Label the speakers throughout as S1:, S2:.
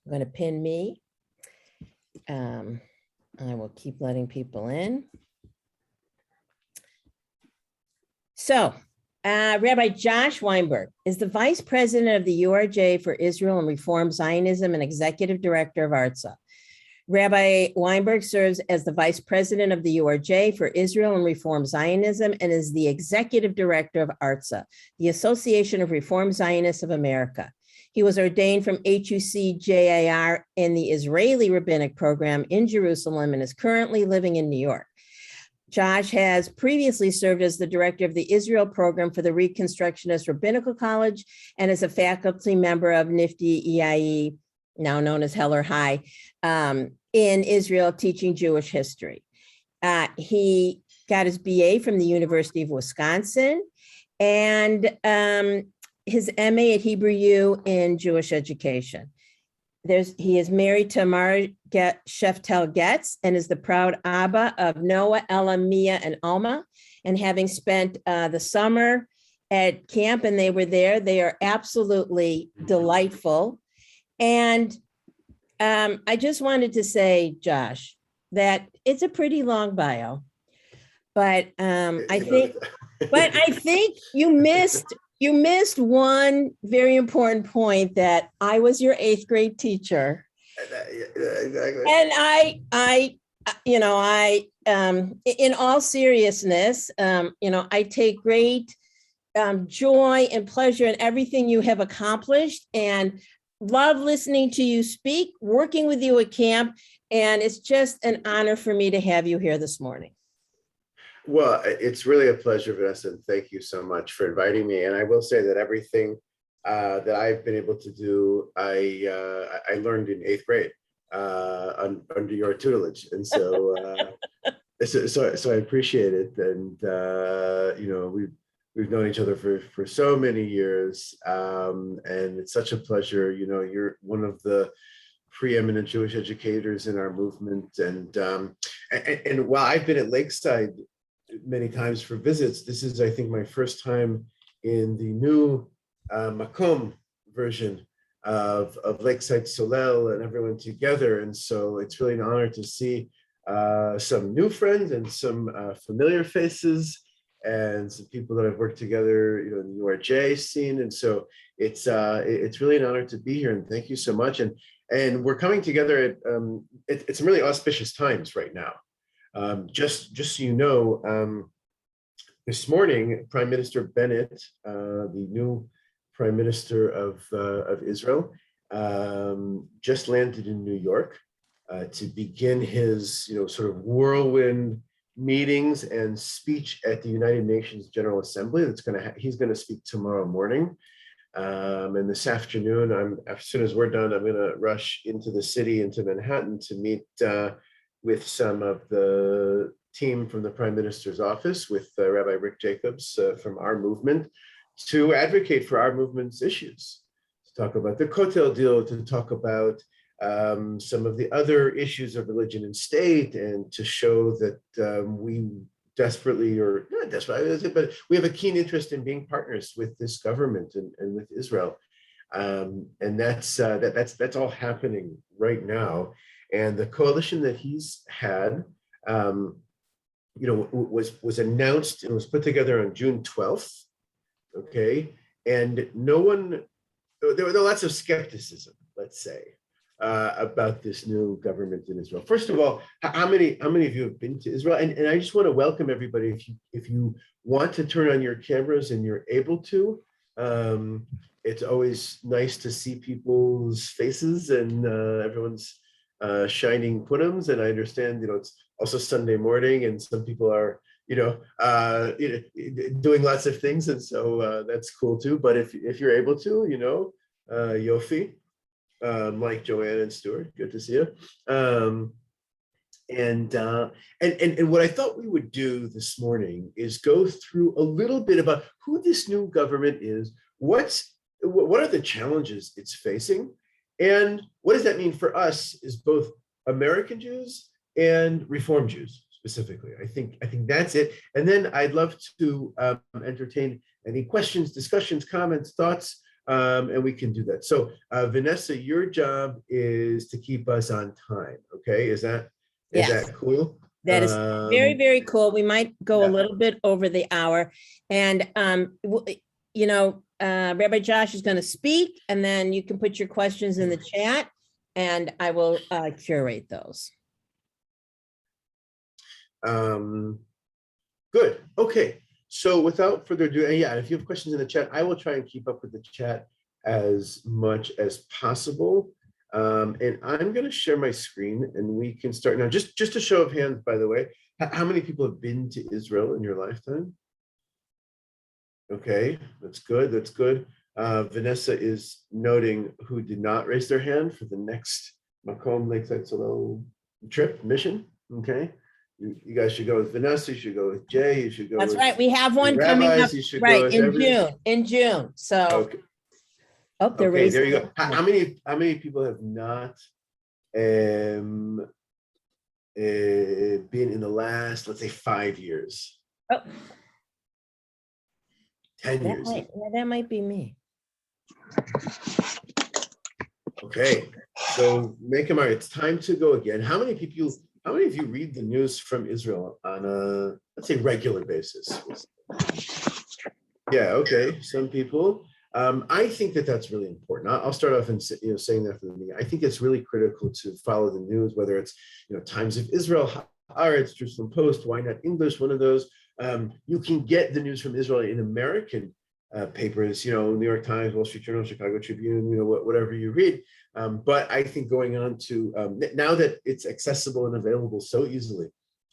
S1: I'm going to pin me. I will keep letting people in. So, Rabbi Josh Weinberg is the Vice President of the URJ for Israel and Reform Zionism and Executive Director of ARZA. Rabbi Weinberg serves as the Vice President of the URJ for Israel and Reform Zionism and is the Executive Director of ARZA, the Association of Reform Zionists of America. He was ordained from HUC-JIR in the Israeli Rabbinic program in Jerusalem and is currently living in New York. Josh has previously served as the director of the Israel program for the Reconstructionist Rabbinical College and is a faculty member of NIFTY EIE, now known as Heller High, in Israel, teaching Jewish history. He got his BA from the University of Wisconsin and his MA at Hebrew U in Jewish education. He is married to Mara Sheftel Getz and is the proud Abba of Noah, Ella, Mia, and Alma. And having spent the summer at camp and they were there, they are absolutely delightful. And I just wanted to say, Josh, that it's a pretty long bio, but I think you missed one very important point, that I was your 8th grade teacher. Exactly. And I in all seriousness, I take great joy and pleasure in everything you have accomplished and love listening to you speak, working with you at camp. And it's just an honor for me to have you here this morning.
S2: Well, it's really a pleasure, Vanessa, and thank you so much for inviting me. And I will say that everything that I've been able to do, I learned in 8th grade under your tutelage, and so so I appreciate it. And we've known each other for so many years, and it's such a pleasure. You're one of the preeminent Jewish educators in our movement, and while I've been at Lakeside many times for visits, this is, I think, my first time in the new Makom version of Lakeside Solel and everyone together. And so it's really an honor to see some new friends and some familiar faces and some people that I've worked together, in the URJ scene. And so it's really an honor to be here, and thank you so much. And we're coming together at some really auspicious times right now. Just so you know, this morning, Prime Minister Bennett, the new Prime Minister of Israel, just landed in New York to begin his, sort of whirlwind meetings and speech at the United Nations General Assembly. He's going to speak tomorrow morning. And this afternoon, as soon as we're done, I'm going to rush into the city, into Manhattan, to meet with some of the team from the Prime Minister's office, with Rabbi Rick Jacobs from our movement, to advocate for our movement's issues, to talk about the Kotel deal, to talk about some of the other issues of religion and state, and to show that we desperately, or not desperately, but we have a keen interest in being partners with this government and with Israel. And that's all happening right now. And the coalition that he's had, was announced and was put together on June 12th. Okay, and there were lots of skepticism, let's say, about this new government in Israel. First of all, how many of you have been to Israel? And I just want to welcome everybody. If you want to turn on your cameras and you're able to, it's always nice to see people's faces and everyone's shining putums. And I understand, it's also Sunday morning, and some people are, doing lots of things, and so that's cool too. But if you're able to, Yofi, Mike, Joanne, and Stuart, good to see you. And what I thought we would do this morning is go through a little bit about who this new government is, what are the challenges it's facing, and what does that mean for us as both American Jews and Reform Jews specifically. I think that's it. And then I'd love to entertain any questions, discussions, comments, thoughts and we can do that. So Vanessa, your job is to keep us on time. Okay, is that
S1: Yes.
S2: cool?
S1: That is very, very cool. We might go a
S2: Yeah.
S1: little bit over the hour. And, Rabbi Josh is going to speak, and then you can put your questions in the chat, and I will curate those.
S2: Good. Okay. So without further ado, and yeah, if you have questions in the chat, I will try and keep up with the chat as much as possible. And I'm going to share my screen, and we can start now. Just a show of hands, by the way. How many people have been to Israel in your lifetime? Okay, that's good. That's good. Vanessa is noting who did not raise their hand for the next Macomb Lakeside Solo trip mission. Okay. You guys should go with Vanessa. You should go with Jay. You should go.
S1: That's
S2: with
S1: right. We have one coming
S2: rabbis.
S1: up
S2: You should
S1: right
S2: go with
S1: in June. So,
S2: okay.
S1: oh, they're
S2: Okay,
S1: raising.
S2: there you go. How many people have not been in the last, let's say, 5 years?
S1: Oh,
S2: 10 years.
S1: that might be me.
S2: Okay, so make them. It's time to go again. How many of you read the news from Israel on a, let's say, regular basis? Yeah, okay, some people. I think that that's really important. I'll start off in saying that from the beginning. I think it's really critical to follow the news, whether it's Times of Israel, ARZA, Jerusalem Post, Why Not English, one of those. You can get the news from Israel in American papers, New York Times, Wall Street Journal, Chicago Tribune, whatever you read. But I think going on to now that it's accessible and available so easily,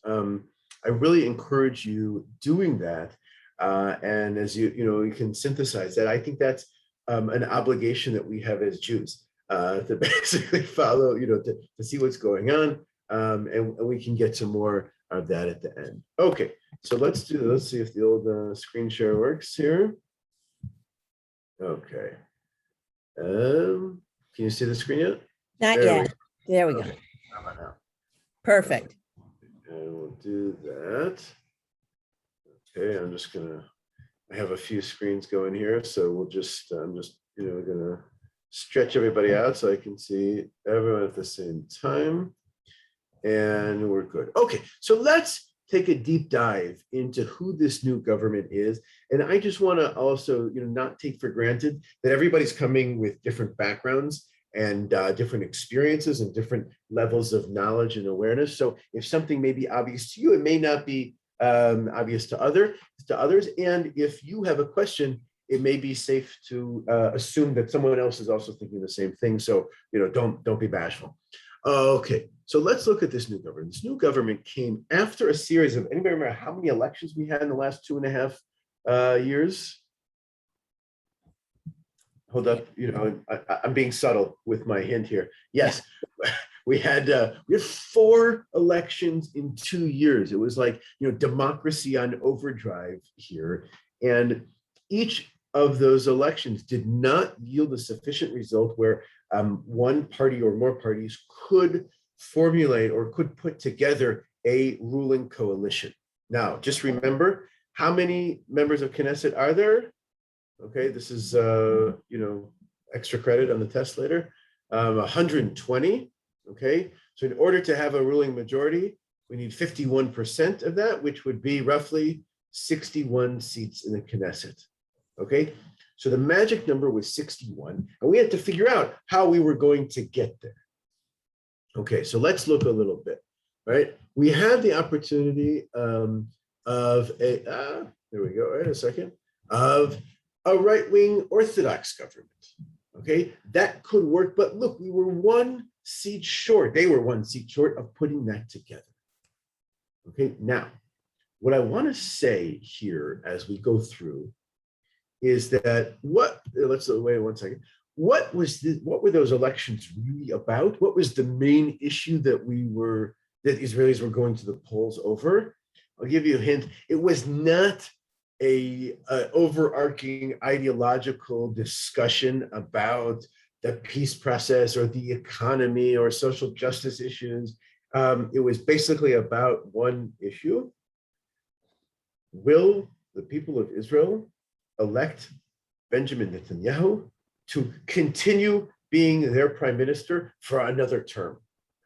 S2: I really encourage you doing that. And as you can synthesize that, I think that's an obligation that we have as Jews to basically follow, to see what's going on, and we can get to more of that at the end. Okay, so let's see if the old screen share works here. Okay. Can you see the screen yet?
S1: Not yet. There we go.
S2: How about now?
S1: Perfect.
S2: And we'll do that. Okay, I have a few screens going here, so I'm just gonna stretch everybody out so I can see everyone at the same time. And we're good. Okay, so let's take a deep dive into who this new government is. And I just want to also, not take for granted that everybody's coming with different backgrounds and different experiences and different levels of knowledge and awareness. So if something may be obvious to you, it may not be obvious to others. And if you have a question, it may be safe to assume that someone else is also thinking the same thing. So, don't be bashful. Okay, so let's look at this new government. This new government came after a series of, anybody remember how many elections we had in the last 2.5 years? Hold up, I'm being subtle with my hint here. Yes, we had 4 elections in 2 years. It was like, democracy on overdrive here. And each of those elections did not yield a sufficient result where one party or more parties could formulate or could put together a ruling coalition. Now, just remember, how many members of Knesset are there? Okay, this is, extra credit on the test later. 120, okay? So in order to have a ruling majority, we need 51% of that, which would be roughly 61 seats in the Knesset, okay? So the magic number was 61, and we had to figure out how we were going to get there. Okay, so let's look a little bit, right? We had the opportunity of there we go, wait a second, of a right-wing Orthodox government, okay? That could work, but look, we were 1 seat short. They were 1 seat short of putting that together. Okay, now, what I want to say here as we go through is that let's wait 1 second. What were those elections really about? What was the main issue that Israelis were going to the polls over? I'll give you a hint. It was not a overarching ideological discussion about the peace process or the economy or social justice issues. It was basically about one issue. Will the people of Israel elect Benjamin Netanyahu to continue being their prime minister for another term.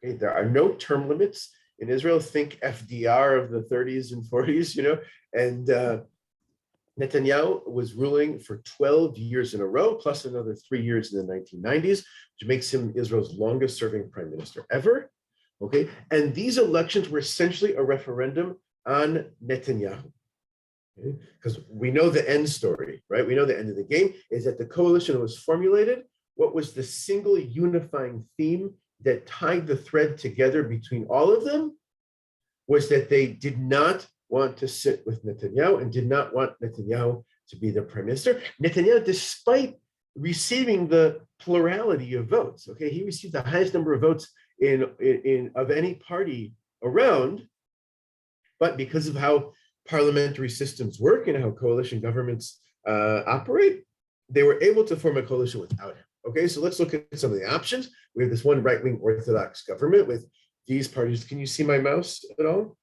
S2: Okay, there are no term limits in Israel. Think FDR of the 30s and 40s, and Netanyahu was ruling for 12 years in a row, plus another 3 years in the 1990s, which makes him Israel's longest serving prime minister ever. Okay, and these elections were essentially a referendum on Netanyahu. Because we know the end story, right? We know the end of the game is that the coalition was formulated. What was the single unifying theme that tied the thread together between all of them was that they did not want to sit with Netanyahu and did not want Netanyahu to be the prime minister. Netanyahu, despite receiving the plurality of votes, okay, he received the highest number of votes in of any party around, but because of how parliamentary systems work and how coalition governments operate, they were able to form a coalition without him. Okay, so let's look at some of the options. We have this one right-wing Orthodox government with these parties. Can you see my mouse at all?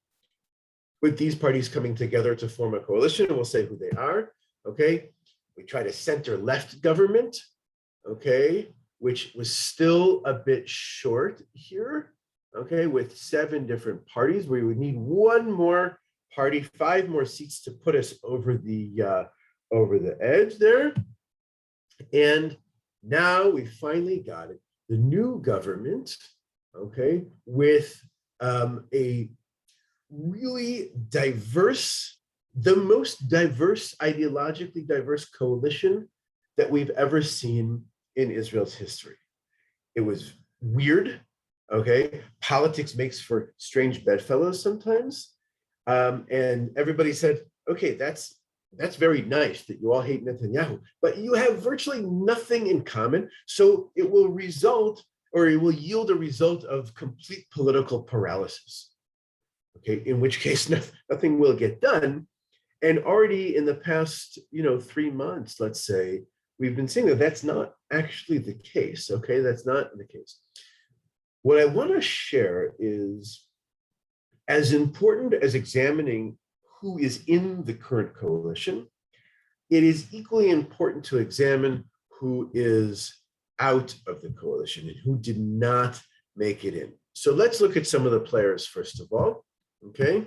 S2: With these parties coming together to form a coalition, and we'll say who they are. Okay, we tried a center-left government. Okay, which was still a bit short here. Okay, with 7 different parties, we would need one more party, 5 more seats to put us over the edge there. And now we finally got it. The new government, okay, with a really diverse, the most diverse, ideologically diverse coalition that we've ever seen in Israel's history. It was weird, okay? Politics makes for strange bedfellows sometimes. And everybody said, okay, that's very nice that you all hate Netanyahu, but you have virtually nothing in common. So it will result, or it will yield a result of complete political paralysis. Okay, in which case nothing will get done. And already in the past, 3 months, let's say, we've been seeing that that's not actually the case. Okay, that's not the case. What I want to share is, as important as examining who is in the current coalition, it is equally important to examine who is out of the coalition and who did not make it in. So let's look at some of the players first of all, okay?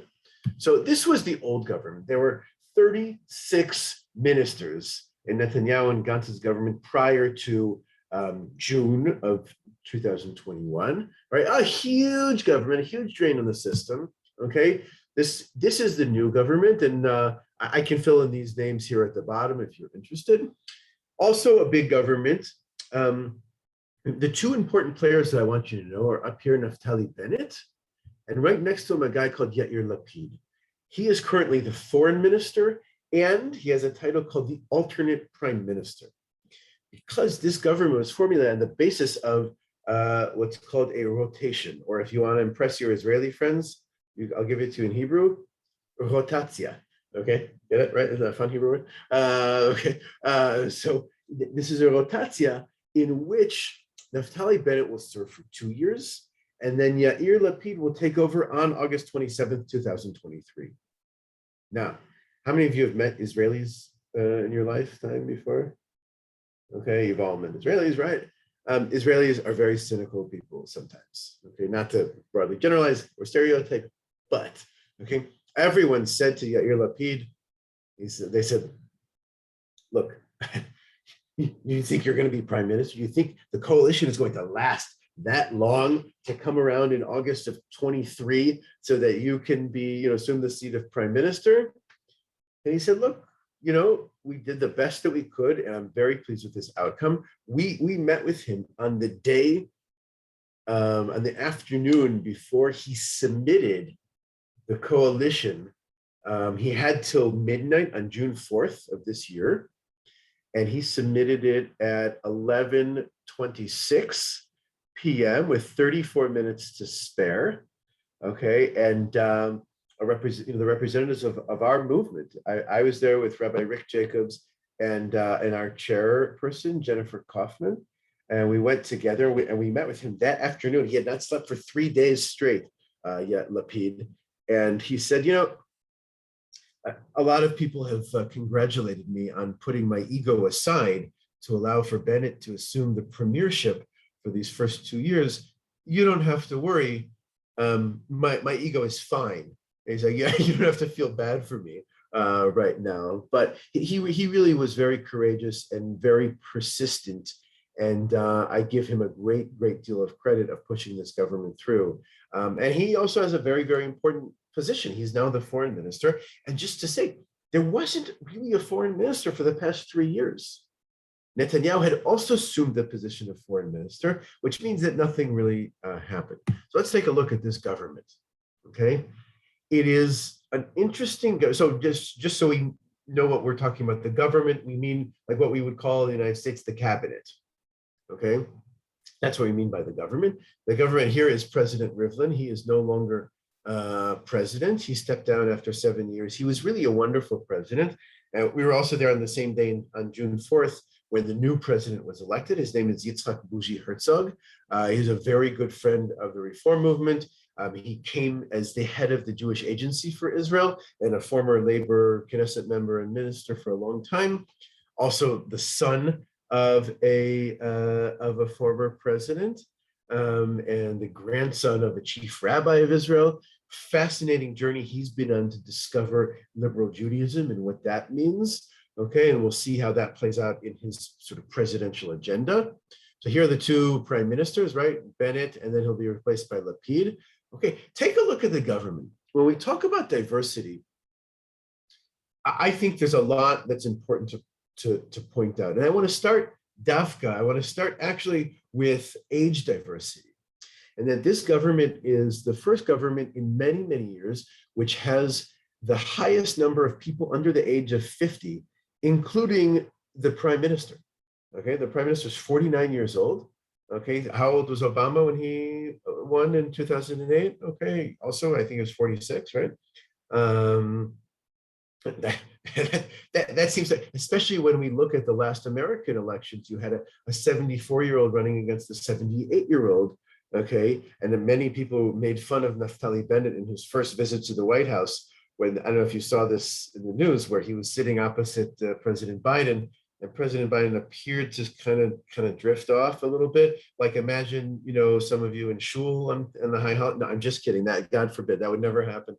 S2: So this was the old government. There were 36 ministers in Netanyahu and Gantz's government prior to June of 2021, right? A huge government, a huge drain on the system, okay? This is the new government, and I can fill in these names here at the bottom if you're interested. Also a big government. The 2 important players that I want you to know are up here, Naftali Bennett, and right next to him, a guy called Yair Lapid. He is currently the foreign minister, and he has a title called the alternate prime minister. Because this government was formulated on the basis of what's called a rotation, or if you want to impress your Israeli friends, I'll give it to you in Hebrew, rotatia. Okay, get it, right? Isn't that a fun Hebrew word? Okay, so this is a rotatia in which Naftali Bennett will serve for 2 years, and then Yair Lapid will take over on August 27th, 2023. Now, how many of you have met Israelis in your lifetime before? Okay, you've all met Israelis, right? Israelis are very cynical people sometimes, okay? Not to broadly generalize or stereotype, but, okay, everyone said to Yair Lapid, they said, look, you think you're going to be prime minister? You think the coalition is going to last that long to come around in August of 23 so that you can be, assume the seat of prime minister? And he said, look, we did the best that we could, and I'm very pleased with this outcome. We met with him on the day, on the afternoon before he submitted the coalition. He had till midnight on June 4th of this year, and he submitted it at 11:26 p.m. with 34 minutes to spare. Okay, and the representatives of our movement. I was there with Rabbi Rick Jacobs and our chairperson, Jennifer Kaufman, and we went together and we met with him that afternoon. He had not slept for 3 days straight yet, Lapid. And he said, a lot of people have congratulated me on putting my ego aside to allow for Bennett to assume the premiership for these first 2 years, you don't have to worry. My ego is fine. And he's like, yeah, you don't have to feel bad for me right now. But he really was very courageous and very persistent. And I give him a great deal of credit of pushing this government through. And he also has a very important position. He's now the foreign minister. And just to say, there wasn't really a foreign minister for the past 3 years. Netanyahu had also assumed the position of foreign minister, which means that nothing really happened. So let's take a look at this government, okay? It is an interesting, so just so we know what we're talking about, the government, we mean like what we would call in the United States, the cabinet, okay? That's what we mean by the government. The government here is President Rivlin. He is no longer president. He stepped down after 7 years. He was really a wonderful president. We were also there on the same day on June 4th, when the new president was elected. His name is Yitzhak Bougie Herzog. He's a very good friend of the reform movement. He came as the head of the Jewish Agency for Israel and a former Labor Knesset member and minister for a long time. Also the son of a former president and the grandson of a chief rabbi of Israel. Fascinating journey he's been on to discover liberal Judaism and what that means. Okay, and we'll see how that plays out in his sort of presidential agenda. So here are the two prime ministers, right? Bennett, and then he'll be replaced by Lapid. Okay, take a look at the government. When we talk about diversity, I think there's a lot that's important to point out. And I want to start Dafka. I want to start actually with age diversity. And that this government is the first government in many years which has the highest number of people under the age of 50, including the prime minister. Okay, the prime minister is 49 years old. Okay, how old was Obama when he won in 2008? Okay, also I think he was 46, right? That seems like, especially when we look at the last American elections, you had a 74-year-old running against a 78-year-old. Okay, and then many people made fun of Naftali Bennett in his first visit to the White House, when, I don't know if you saw this in the news, where he was sitting opposite President Biden, and President Biden appeared to kind of drift off a little bit. Like, imagine, you know, some of you in shul on the high hall. No, I'm just kidding. That, God forbid, that would never happen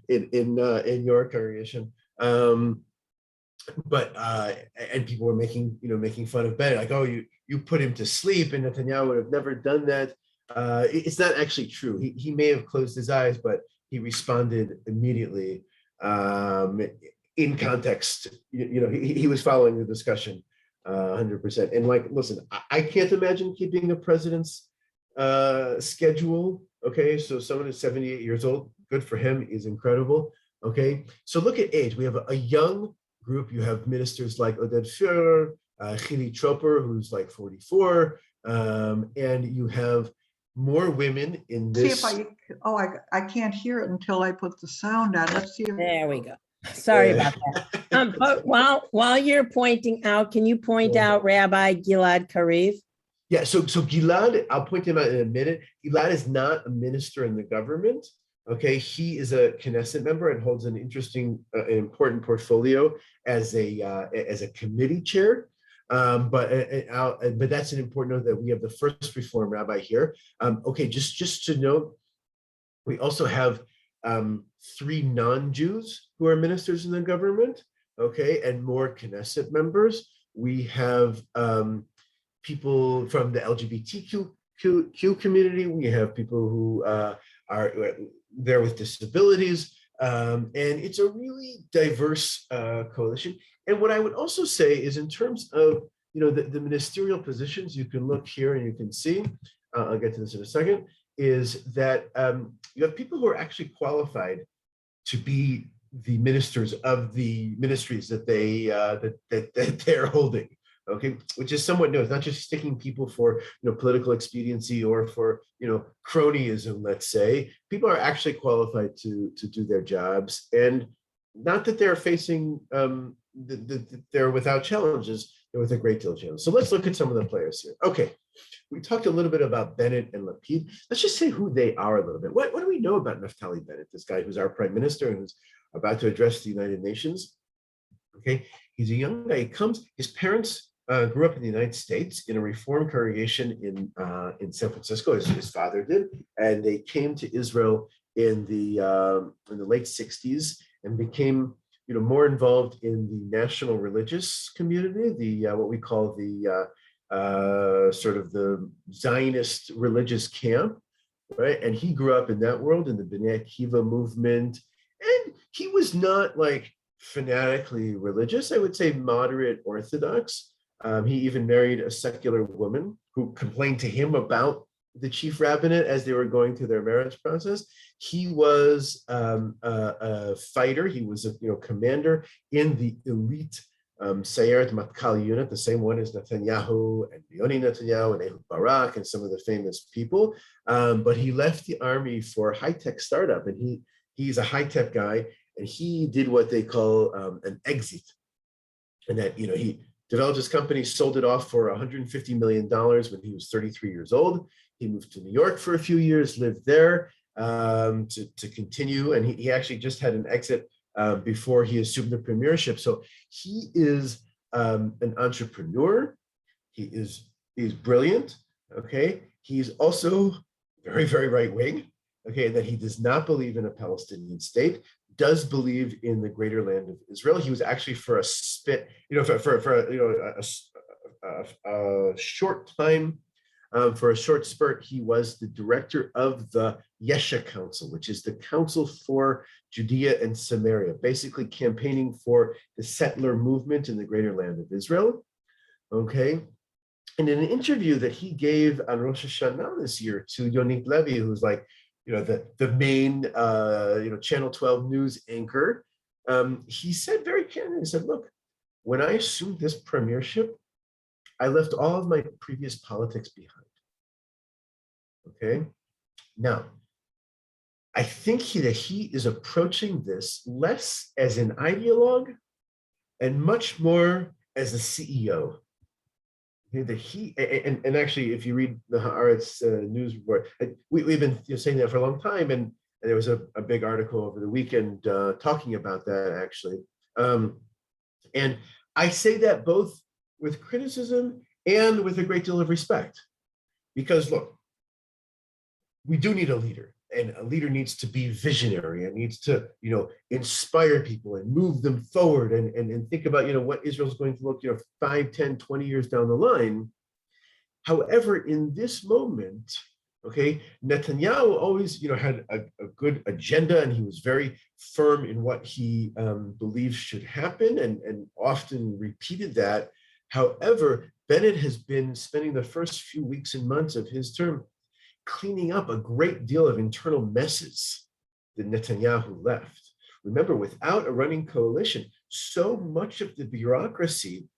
S2: in your congregation. But and people were making fun of Bennett, like, oh, you put him to sleep, and Netanyahu would have never done that. It's not actually true. He may have closed his eyes, but he responded immediately in context. You know, he was following the discussion 100%. And like, listen, I can't imagine keeping a president's schedule. Okay, so someone who's 78 years old, good for him, is incredible. Okay, so look at age. We have a young group. You have ministers like Oded Führer, Chili Troper, who's like 44, and you have more women in this.
S3: See if I can't hear it until I put the sound on. Let's see.
S1: There we go. Sorry about that. But while you're pointing out, can you point out Rabbi Gilad Kariv?
S2: Yeah, so Gilad, I'll point him out in a minute. Gilad is not a minister in the government. Okay, he is a Knesset member and holds an interesting, important portfolio as a committee chair. But that's an important note that we have the first Reform rabbi here. Okay, just to note, we also have 3 non-Jews who are ministers in the government. Okay, and more Knesset members. We have people from the LGBTQ community. We have people who are there with disabilities, and it's a really diverse coalition. And what I would also say is, in terms of, you know, the ministerial positions, you can look here and you can see, I'll get to this in a second, is that you have people who are actually qualified to be the ministers of the ministries that they're holding. Okay, which is somewhat new. It's not just sticking people for, you know, political expediency or for, you know, cronyism, let's say. People are actually qualified to do their jobs, and not that they're facing they're without challenges. They're with a great deal of challenges. So let's look at some of the players here. Okay, we talked a little bit about Bennett and Lapid. Let's just say who they are a little bit. What do we know about Naftali Bennett, this guy who's our prime minister and who's about to address the United Nations? Okay, he's a young guy. His parents grew up in the United States in a Reform congregation in San Francisco, as his father did, and they came to Israel in the late 60s and became more involved in the national religious community, the what we call the sort of the Zionist religious camp, right? And he grew up in that world, in the B'nai Akiva movement, and he was not like fanatically religious. I would say moderate Orthodox. He even married a secular woman who complained to him about the chief rabbinate as they were going through their marriage process. He was a fighter. He was a commander in the elite Sayeret Matkal unit, the same one as Netanyahu and Yoni Netanyahu and Ehud Barak and some of the famous people. But he left the army for a high-tech startup, and he's a high-tech guy, and he did what they call an exit, and that he developed his company, sold it off for $150 million when he was 33 years old. He moved to New York for a few years, lived there to continue. And he actually just had an exit before he assumed the premiership. So he is an entrepreneur. He's brilliant, okay? He's also very, very right-wing, okay, and that he does not believe in a Palestinian state, does believe in the greater land of Israel. He was actually for a spit, a short time, for a short spurt, he was the director of the Yesha Council, which is the Council for Judea and Samaria, basically campaigning for the settler movement in the greater land of Israel. Okay. And in an interview that he gave on Rosh Hashanah this year to Yonit Levy, who's like, the main, Channel 12 news anchor, he said very candidly, he said, look, when I assumed this premiership, I left all of my previous politics behind. Okay. Now, I think that he is approaching this less as an ideologue and much more as a CEO. Okay, that he and actually, if you read the Haaretz news report, we've been saying that for a long time, and there was a big article over the weekend talking about that actually. And I say that both with criticism and with a great deal of respect, because look, we do need a leader, and a leader needs to be visionary and needs to, inspire people and move them forward and think about, what Israel's going to look, 5, 10, 20 years down the line. However, in this moment, okay, Netanyahu always, had a good agenda, and he was very firm in what he believes should happen and often repeated that. However, Bennett has been spending the first few weeks and months of his term cleaning up a great deal of internal messes that Netanyahu left. Remember, without a running coalition, so much of the bureaucracy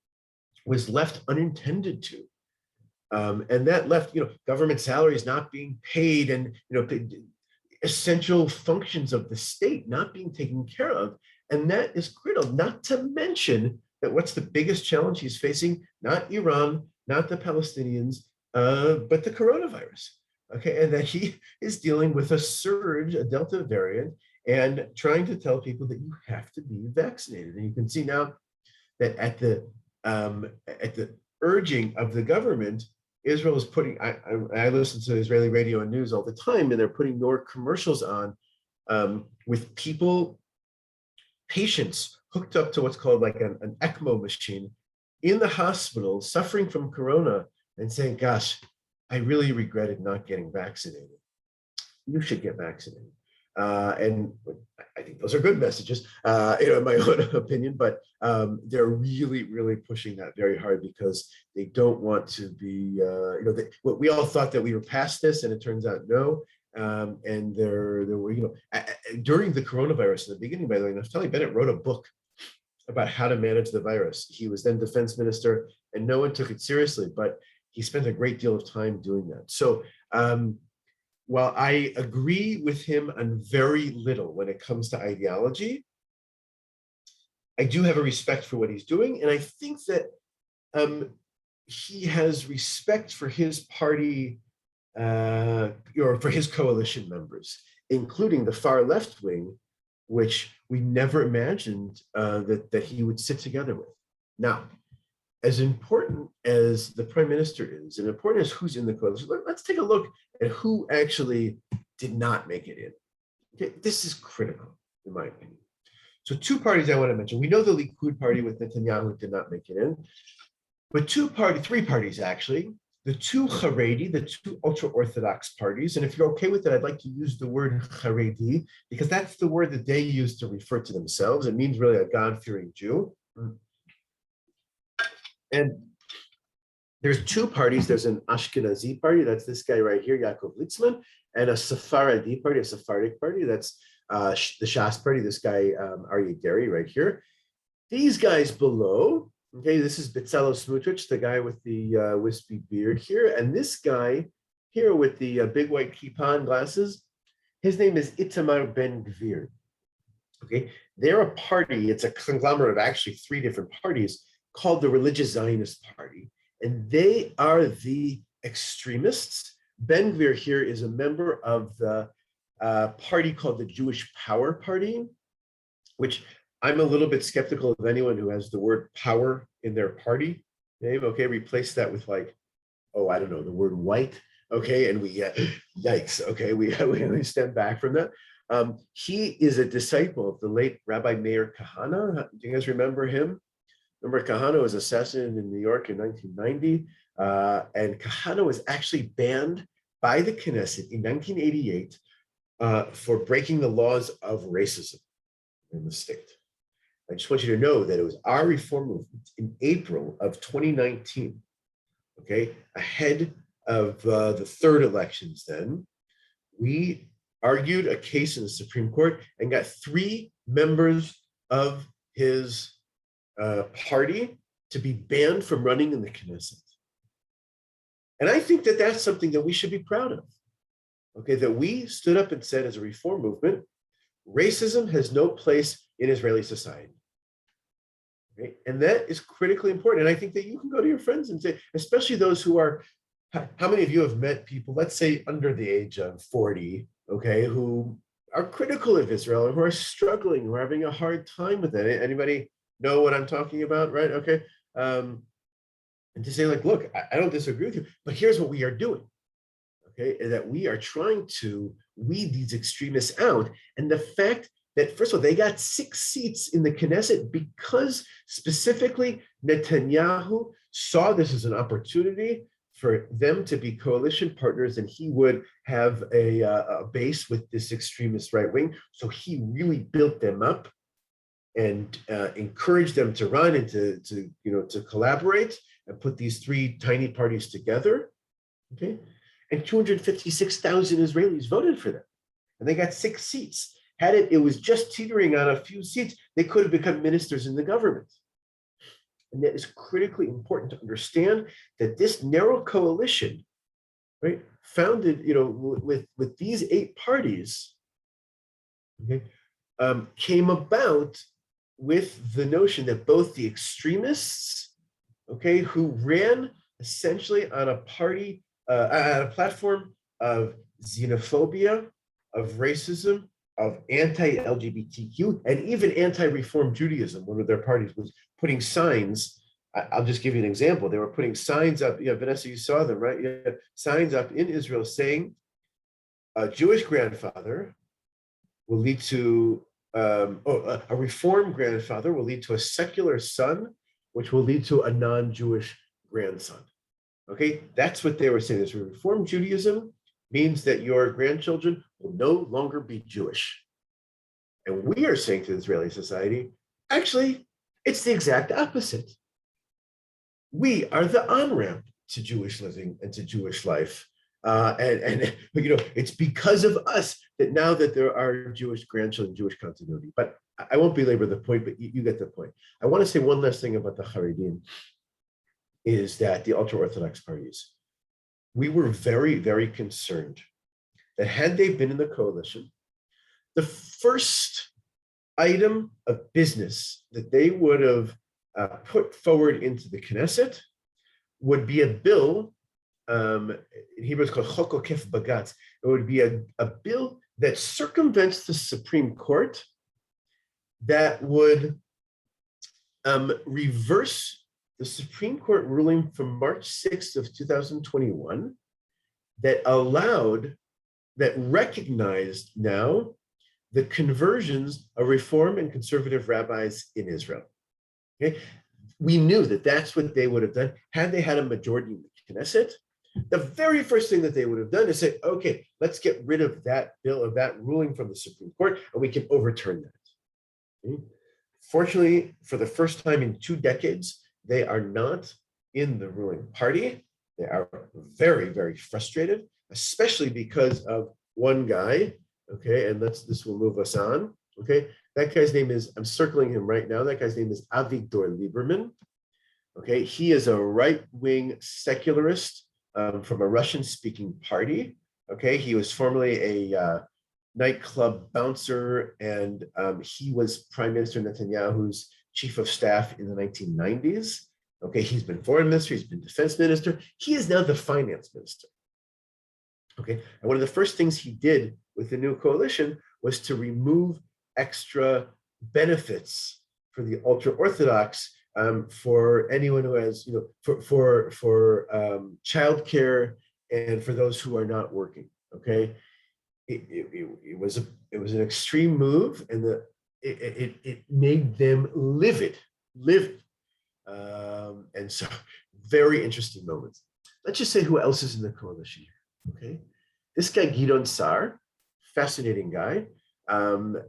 S2: was left unintended to. And that left, government salaries not being paid, and, essential functions of the state not being taken care of. And that is critical, not to mention that what's the biggest challenge he's facing? Not Iran, not the Palestinians, but the coronavirus. Okay, and that he is dealing with a surge, a Delta variant, and trying to tell people that you have to be vaccinated. And you can see now that at the urging of the government, Israel is putting, I listen to Israeli radio and news all the time, and they're putting more commercials on with patients hooked up to what's called like an ECMO machine in the hospital, suffering from corona, and saying, gosh, I really regretted not getting vaccinated. You should get vaccinated. And I think those are good messages, in my own opinion, but they're really, really pushing that very hard because they don't want to be, we all thought that we were past this, and it turns out no. And there were, during the coronavirus in the beginning, by the way, Naftali Bennett wrote a book about how to manage the virus. He was then defense minister, and no one took it seriously, but he spent a great deal of time doing that. So while I agree with him on very little when it comes to ideology, I do have a respect for what he's doing. And I think that he has respect for his party or for his coalition members, including the far left wing, which we never imagined that he would sit together with. Now, as important as the prime minister is, and important as who's in the coalition, let's take a look at who actually did not make it in. Okay, this is critical, in my opinion. So two parties I want to mention. We know the Likud party with Netanyahu did not make it in, but three parties actually. The two Haredi, the two ultra-Orthodox parties, and if you're okay with it, I'd like to use the word Haredi, because that's the word that they use to refer to themselves. It means really a God-fearing Jew. And there's two parties. There's an Ashkenazi party, that's this guy right here, Yaakov Litzman, and a Sephardi party, a Sephardic party, that's the Shas party, this guy, Aryeh Deri right here. These guys below, okay, this is Bezalel Smotrich, the guy with the wispy beard here, and this guy here with the big white kippah and glasses, his name is Itamar Ben Gvir. Okay, they're a party, it's a conglomerate of actually three different parties called the Religious Zionist Party, and they are the extremists. Ben Gvir here is a member of the party called the Jewish Power Party, which I'm a little bit skeptical of anyone who has the word power in their party name. Okay, replace that with like, oh, I don't know, the word white. Okay, and we yikes. Okay, we stand back from that. He is a disciple of the late Rabbi Meir Kahane. Do you guys remember him? Remember, Kahane was assassinated in New York in 1990, and Kahane was actually banned by the Knesset in 1988 for breaking the laws of racism in the state. I just want you to know that it was our reform movement in April of 2019, okay, ahead of the third elections then, we argued a case in the Supreme Court and got 3 members of his party to be banned from running in the Knesset. And I think that that's something that we should be proud of, okay, that we stood up and said as a reform movement, racism has no place in Israeli society. Okay? And that is critically important. And I think that you can go to your friends and say, especially those who are, how many of you have met people, let's say under the age of 40, okay, who are critical of Israel and who are struggling, who are having a hard time with it? Anybody know what I'm talking about, right? Okay. And to say like, look, I don't disagree with you, but here's what we are doing, okay? And that we are trying to weed these extremists out. And the fact that, first of all, they got 6 seats in the Knesset because specifically Netanyahu saw this as an opportunity for them to be coalition partners, and he would have a base with this extremist right wing. So he really built them up and encouraged them to run and to collaborate and put these 3 tiny parties together, okay? And 256,000 Israelis voted for them, and they got 6 seats. Had it was just teetering on a few seats, they could have become ministers in the government. And that is critically important to understand that this narrow coalition, right, founded, with these 8 parties, okay, came about with the notion that both the extremists, okay, who ran essentially on a party, on a platform of xenophobia, of racism, of anti-LGBTQ, and even anti-reform Judaism. One of their parties was putting signs. I'll just give you an example. They were putting signs up, Vanessa, you saw them, right? Signs up in Israel saying, a Jewish grandfather will lead to, a reform grandfather will lead to a secular son, which will lead to a non-Jewish grandson. Okay, that's what they were saying. This reform Judaism means that your grandchildren will no longer be Jewish. And we are saying to the Israeli society, actually, it's the exact opposite. We are the on-ramp to Jewish living and to Jewish life. And it's because of us that now that there are Jewish grandchildren, Jewish continuity. But I won't belabor the point, but you get the point. I want to say one last thing about the Haredim, is that the ultra-Orthodox parties, we were very, very concerned that had they been in the coalition, the first item of business that they would have put forward into the Knesset would be a bill, in Hebrew it's called Chok Okef Bagatz. It would be a bill that circumvents the Supreme Court, that would reverse the Supreme Court ruling from March 6th of 2021 that recognized now the conversions of Reform and conservative rabbis in Israel. Okay? We knew that that's what they would have done had they had a majority in the Knesset. The very first thing that they would have done is say, okay, let's get rid of that bill, of that ruling from the Supreme Court, and we can overturn that. Okay? Fortunately, for the first time in 2 decades, they are not in the ruling party. They are very, very frustrated, especially because of one guy. Okay, and this will move us on. Okay, that guy's name is, I'm circling him right now. That guy's name is Avigdor Lieberman. Okay, he is a right-wing secularist from a Russian-speaking party. Okay, he was formerly a nightclub bouncer, and he was Prime Minister Netanyahu's chief of staff in the 1990s. Okay, he's been foreign minister, he's been defense minister. He is now the finance minister. Okay, and one of the first things he did with the new coalition was to remove extra benefits for the ultra-Orthodox for anyone who has, for childcare and for those who are not working. Okay, it was an extreme move, and it made them livid. And so, very interesting moments. Let's just say who else is in the coalition here. Okay, this guy Gidon Sar, fascinating guy.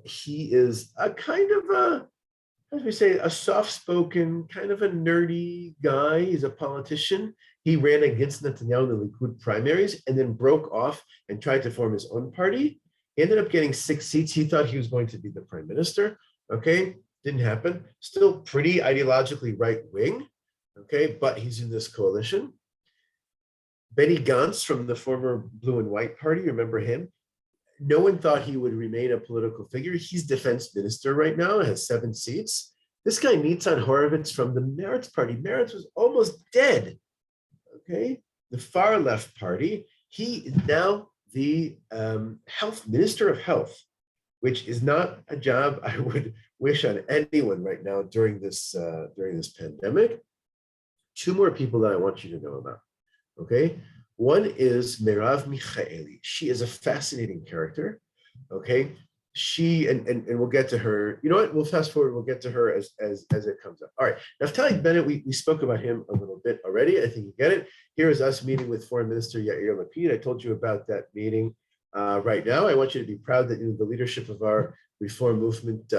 S2: He is a kind of a, how do we say, a soft-spoken, kind of a nerdy guy. He's a politician. He ran against Netanyahu in the Likud primaries and then broke off and tried to form his own party. He ended up getting 6 seats. He thought he was going to be the prime minister. Okay, didn't happen. Still pretty ideologically right-wing. Okay, but he's in this coalition. Benny Gantz from the former Blue and White Party, remember him? No one thought he would remain a political figure. He's defense minister right now, has 7 seats. This guy Nitzan Horowitz from the Meretz party. Meretz was almost dead. Okay, the far left party. He is now the health minister of health, which is not a job I would wish on anyone right now during this pandemic. 2 more people that I want you to know about. Okay, one is Merav Michaeli. She is a fascinating character. Okay, she and we'll get to her. You know what? We'll fast forward. We'll get to her as it comes up. All right, Naftali Bennett. We spoke about him a little bit already. I think you get it. Here is us meeting with Foreign Minister Yair Lapid. I told you about that meeting. Right now, I want you to be proud that the leadership of our reform movement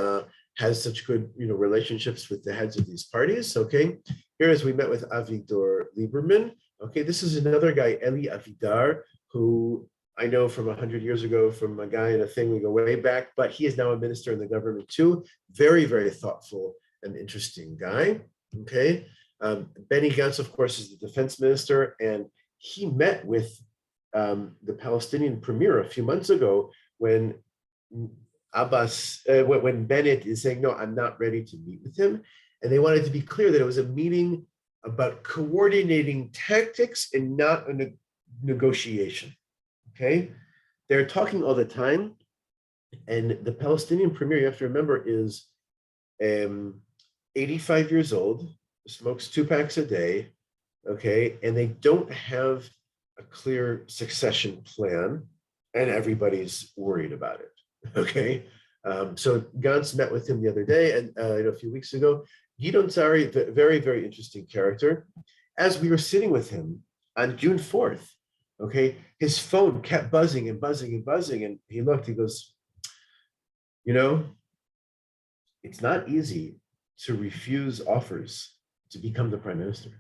S2: has such good relationships with the heads of these parties. Okay, here as we met with Avigdor Lieberman. Okay, this is another guy, Eli Avidar, who I know from 100 years ago from a guy in a thing, we go way back, but he is now a minister in the government too. Very, very thoughtful and interesting guy. Okay, Benny Gantz, of course, is the defense minister, and he met with the Palestinian premier a few months ago when when Bennett is saying, no, I'm not ready to meet with him. And they wanted to be clear that it was a meeting about coordinating tactics and not a negotiation. Okay, they're talking all the time, and the Palestinian premier, you have to remember, is 85 years old, smokes 2 packs a day. Okay, and they don't have a clear succession plan, and everybody's worried about it. Okay, so Gantz met with him the other day, and a few weeks ago. Gidon Sari, very, very interesting character. As we were sitting with him on June 4th, okay, his phone kept buzzing and buzzing and buzzing. And he looked, he goes, it's not easy to refuse offers to become the prime minister.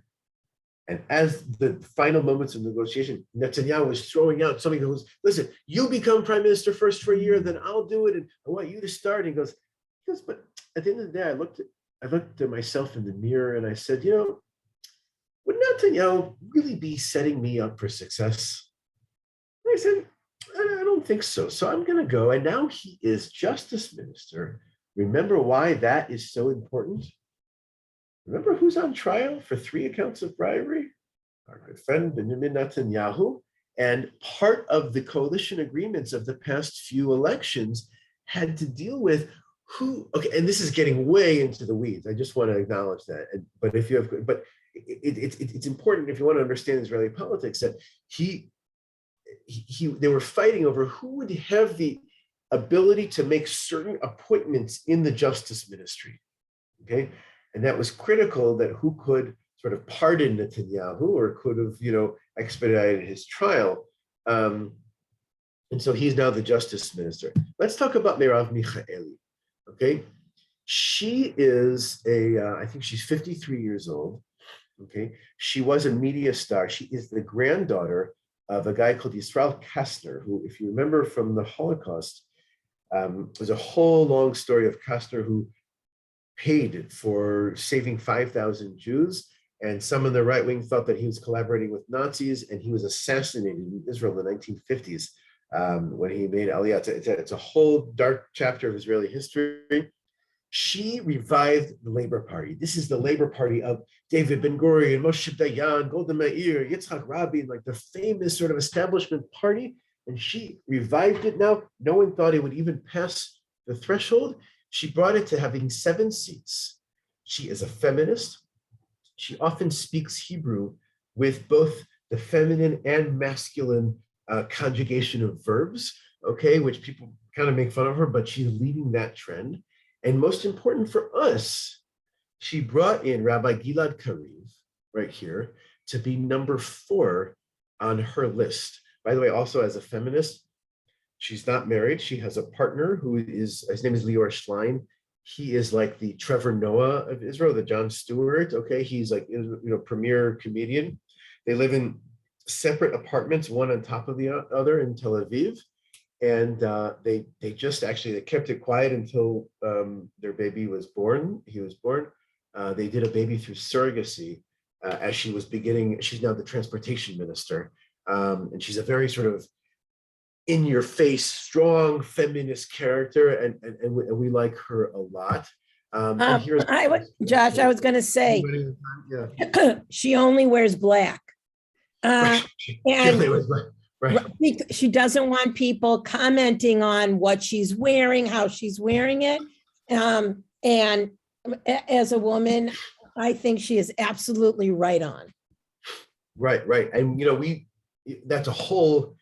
S2: And as the final moments of negotiation, Netanyahu was throwing out something that was, listen, you become prime minister first for a year, then I'll do it. And I want you to start. And he goes, but at the end of the day, I looked at myself in the mirror and I said, would Netanyahu really be setting me up for success? And I said, I don't think so. So I'm going to go. And now he is justice minister. Remember why that is so important? Remember who's on trial for 3 accounts of bribery? Our good friend Benjamin Netanyahu. And part of the coalition agreements of the past few elections had to deal with and this is getting way into the weeds. I just want to acknowledge that. But it's important if you want to understand Israeli politics that they were fighting over who would have the ability to make certain appointments in the justice ministry. Okay, and that was critical, that who could sort of pardon Netanyahu or could have, expedited his trial. And so he's now the justice minister. Let's talk about Merav Michaeli. Okay, she is I think she's 53 years old. Okay, she was a media star. She is the granddaughter of a guy called Yisrael Kastner, who, if you remember from the Holocaust, was a whole long story of Kastner who paid for saving 5,000 Jews. And some in the right wing thought that he was collaborating with Nazis, and he was assassinated in Israel in the 1950s when he made Aliyah. It's a whole dark chapter of Israeli history. She revived the Labor Party. This is the Labor Party of David Ben-Gurion, Moshe Dayan, Golda Meir, Yitzhak Rabin, like the famous sort of establishment party. And she revived it now. No one thought it would even pass the threshold. She brought it to having 7 seats. She is a feminist. She often speaks Hebrew with both the feminine and masculine conjugation of verbs, okay, which people kind of make fun of her, but she's leading that trend. And most important for us, she brought in Rabbi Gilad Kariv right here to be number 4 on her list. By the way, also as a feminist, she's not married. She has a partner his name is Lior Schlein. He is like the Trevor Noah of Israel, the Jon Stewart. Okay, he's like, premier comedian. They live in separate apartments, one on top of the other in Tel Aviv. And they kept it quiet until their baby was born. He was born. They did a baby through surrogacy as she was beginning. She's now the transportation minister. And she's a very sort of in-your-face, strong feminist character, and we like her a lot.
S1: Josh, I was going to say, she only wears black. And she doesn't want people commenting on what she's wearing, how she's wearing it. And as a woman, I think she is absolutely right on.
S2: Right. And, that's a whole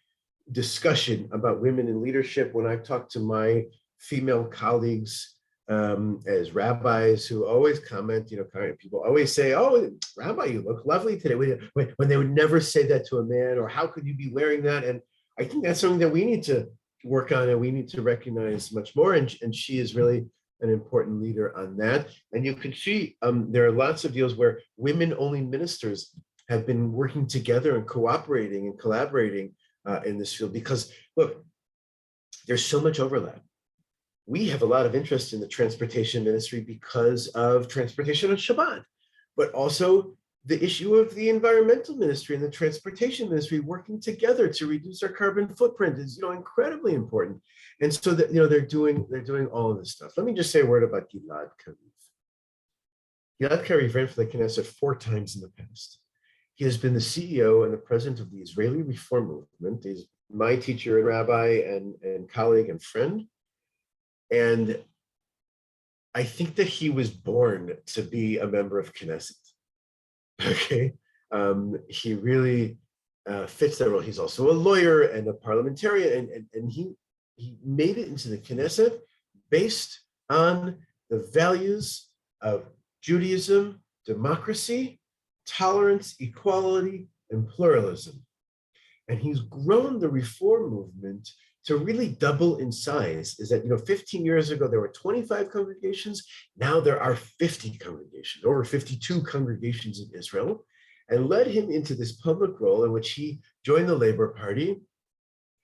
S2: discussion about women in leadership. When I've talked to my female colleagues as rabbis who always comment, people always say, "Oh, Rabbi, you look lovely today," when they would never say that to a man, or "How could you be wearing that?" And I think that's something that we need to work on and we need to recognize much more. And she is really an important leader on that. And you can see there are lots of deals where women-only ministers have been working together and cooperating and collaborating in this field, because look, there's so much overlap. We have a lot of interest in the transportation ministry because of transportation on Shabbat, but also the issue of the environmental ministry and the transportation ministry working together to reduce our carbon footprint is, incredibly important. And so that, they're doing all of this stuff. Let me just say a word about Gilad Kariv. Gilad Kariv ran for the Knesset 4 times in the past. He has been the CEO and the president of the Israeli Reform Movement. He's my teacher and rabbi and colleague and friend. And I think that he was born to be a member of Knesset. Okay, he really fits that role. He's also a lawyer and a parliamentarian, and he made it into the Knesset based on the values of Judaism, democracy, tolerance, equality, and pluralism. And he's grown the reform movement to really double in size. Is that, 15 years ago, there were 25 congregations. Now there are 50 congregations, over 52 congregations in Israel, and led him into this public role in which he joined the Labor Party.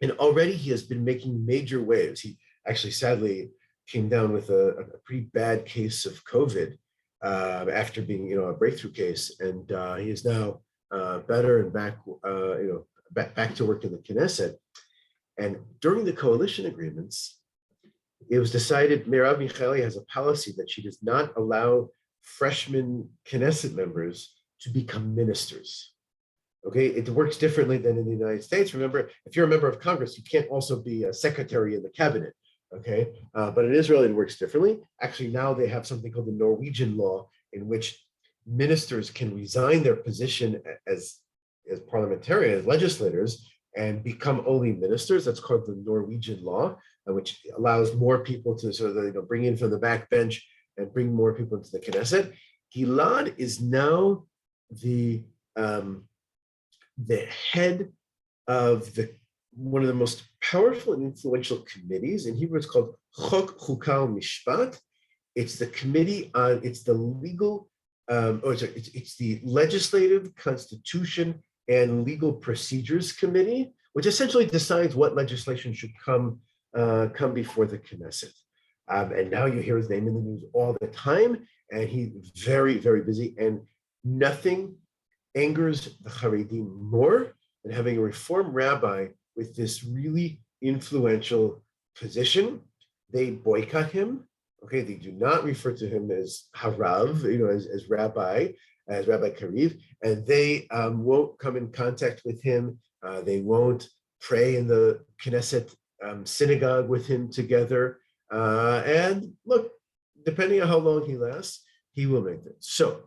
S2: And already he has been making major waves. He actually sadly came down with a pretty bad case of COVID after being, a breakthrough case. And he is now better and back, back to work in the Knesset. And during the coalition agreements, it was decided Merav Michaeli has a policy that she does not allow freshman Knesset members to become ministers. Okay, it works differently than in the United States. Remember, if you're a member of Congress, you can't also be a secretary in the cabinet. Okay, but in Israel, it works differently. Actually, now they have something called the Norwegian law, in which ministers can resign their position as parliamentarians, as legislators, and become only ministers. That's called the Norwegian law, which allows more people to sort of bring in from the backbench and bring more people into the Knesset. Gilad is now the head of one of the most powerful and influential committees. In Hebrew, it's called HUC-JIR. It's the committee on, it's the legal, it's the Legislative, Constitution, and Legal Procedures Committee, which essentially decides what legislation should come before the Knesset. And now you hear his name in the news all the time, and he's very, very busy, and nothing angers the Haredim more than having a Reform rabbi with this really influential position. They boycott him. Okay, they do not refer to him as Harav, as Rabbi Kariv, and they won't come in contact with him. They won't pray in the Knesset synagogue with him together. And look, depending on how long he lasts, he will make it. So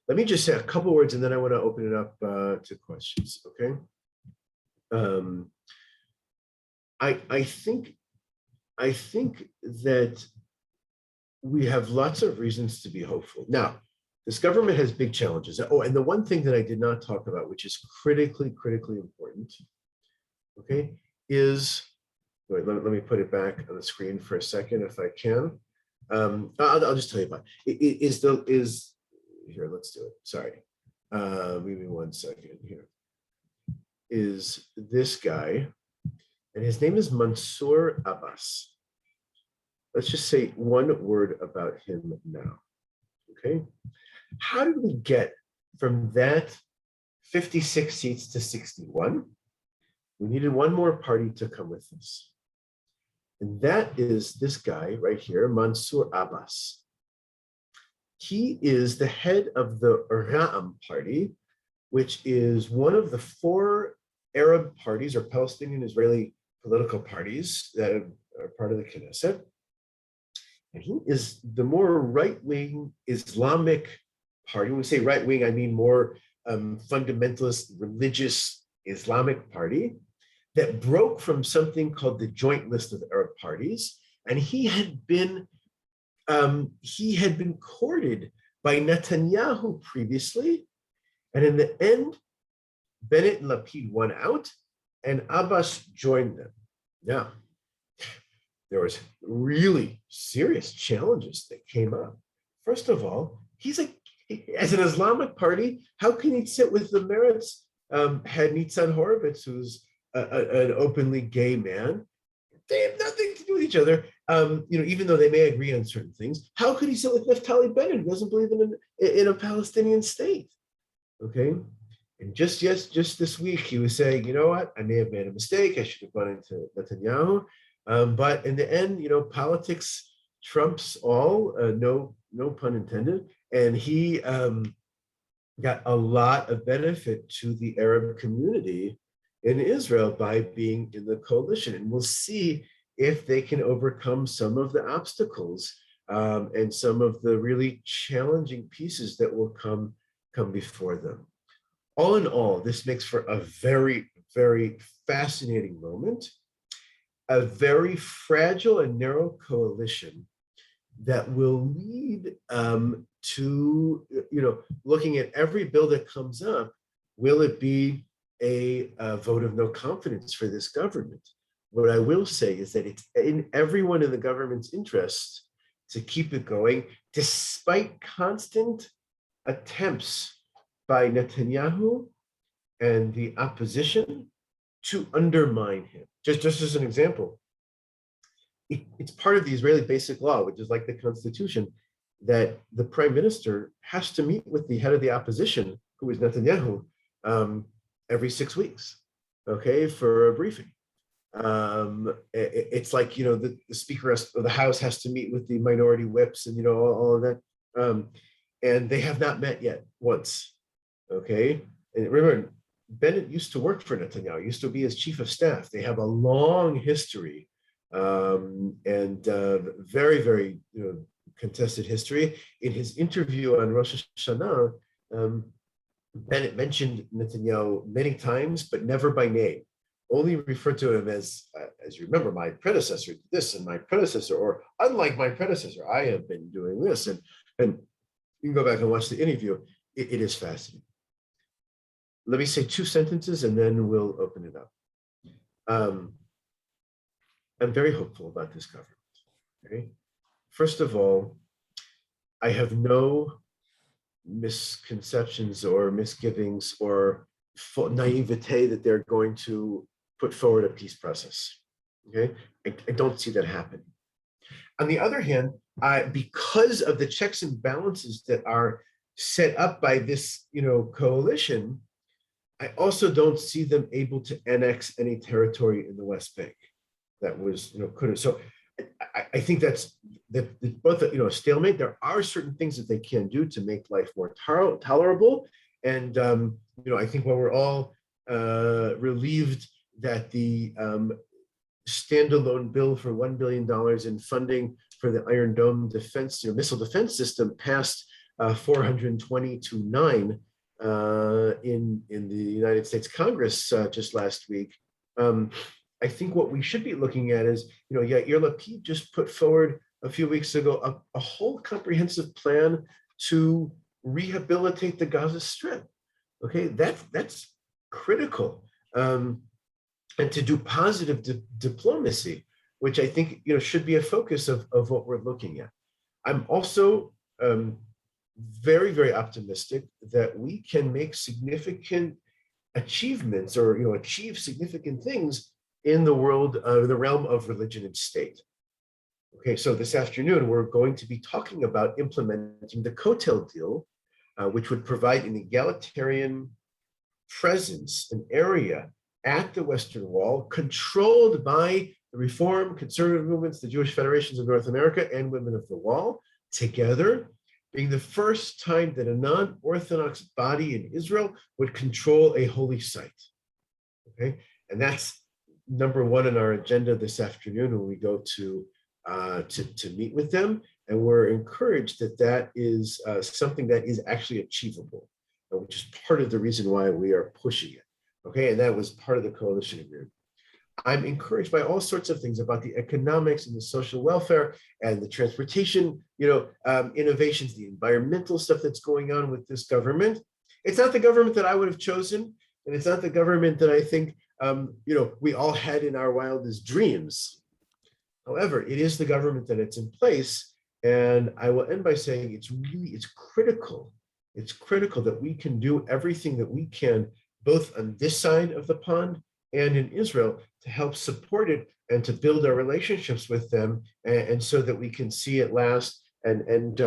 S2: let me just say a couple words, and then I want to open it up to questions. Okay. I think that we have lots of reasons to be hopeful. Now, this government has big challenges. Oh, and the one thing that I did not talk about, which is critically important, okay, is, wait, let me put it back on the screen for a second if I can. I'll just tell you about it. Here, let's do it. Sorry. Give me 1 second here. Is this guy, and his name is Mansour Abbas. Let's just say one word about him now, okay? How did we get from that 56 seats to 61? We needed one more party to come with us. And that is this guy right here, Mansour Abbas. He is the head of the Ra'am party, which is one of the 4 Arab parties or Palestinian-Israeli political parties that are part of the Knesset. And he is the more right-wing Islamic party. When we say right-wing, I mean more fundamentalist, religious Islamic party that broke from something called the Joint List of Arab Parties. And he had been courted by Netanyahu previously. And in the end, Bennett and Lapid won out, and Abbas joined them. Now, there was really serious challenges that came up. First of all, as an Islamic party, how can he sit with the Meretz head Nitzan Horowitz, who's an openly gay man? They have nothing to do with each other. Even though they may agree on certain things, how could he sit with Naftali Bennett, who doesn't believe in a Palestinian state? Okay, and just this week he was saying, you know what, I may have made a mistake. I should have gone into Netanyahu. But in the end, politics trumps all, no pun intended. And he got a lot of benefit to the Arab community in Israel by being in the coalition. And we'll see if they can overcome some of the obstacles and some of the really challenging pieces that will come before them. All in all, this makes for a very, very fascinating moment. A very fragile and narrow coalition that will lead to, looking at every bill that comes up, will it be a vote of no confidence for this government? What I will say is that it's in everyone in the government's interest to keep it going, despite constant attempts by Netanyahu and the opposition to undermine him. Just as an example, it's part of the Israeli basic law, which is like the Constitution, that the prime minister has to meet with the head of the opposition, who is Netanyahu, every 6 weeks, okay, for a briefing. It's like, the Speaker of the House has to meet with the minority whips and, all of that. And they have not met yet once, okay? And remember, Bennett used to work for Netanyahu, used to be his chief of staff. They have a long history and very, very contested history. In his interview on Rosh Hashanah, Bennett mentioned Netanyahu many times, but never by name. Only referred to him as you remember, my predecessor did this, and my predecessor, or unlike my predecessor, I have been doing this. And you can go back and watch the interview. It is fascinating. Let me say 2 sentences, and then we'll open it up. I'm very hopeful about this government. Okay? First of all, I have no misconceptions or misgivings or naivete that they're going to put forward a peace process. Okay, I don't see that happening. On the other hand, because of the checks and balances that are set up by this, coalition, I also don't see them able to annex any territory in the West Bank. That was, could have. So I think that's both a stalemate. There are certain things that they can do to make life more tolerable, and I think while we're all relieved that the standalone bill for $1 billion in funding for the Iron Dome defense, missile defense system passed 420 to 9 in the United States Congress just last week. I think what we should be looking at is, Yair Lapid just put forward a few weeks ago a whole comprehensive plan to rehabilitate the Gaza Strip. Okay, that's critical, and to do positive diplomacy, which I think should be a focus of what we're looking at. I'm also very, very optimistic that we can make significant achievements or achieve significant things in the world of the realm of religion and state. Okay, so this afternoon we're going to be talking about implementing the Kotel deal, which would provide an egalitarian presence, an area at the Western Wall controlled by the Reform, conservative movements, the Jewish Federations of North America, and Women of the Wall together, being the first time that a non-Orthodox body in Israel would control a holy site. Okay, and that's number one on our agenda this afternoon when we go to meet with them, and we're encouraged that that is something that is actually achievable, which is part of the reason why we are pushing it. Okay, and that was part of the coalition agreement. I'm encouraged by all sorts of things about the economics and the social welfare and the transportation, innovations, the environmental stuff that's going on with this government. It's not the government that I would have chosen, and it's not the government that I think we all had in our wildest dreams. However, it is the government that it's in place, and I will end by saying it's critical. It's critical that we can do everything that we can, both on this side of the pond and in Israel, to help support it and to build our relationships with them, and so that we can see it last and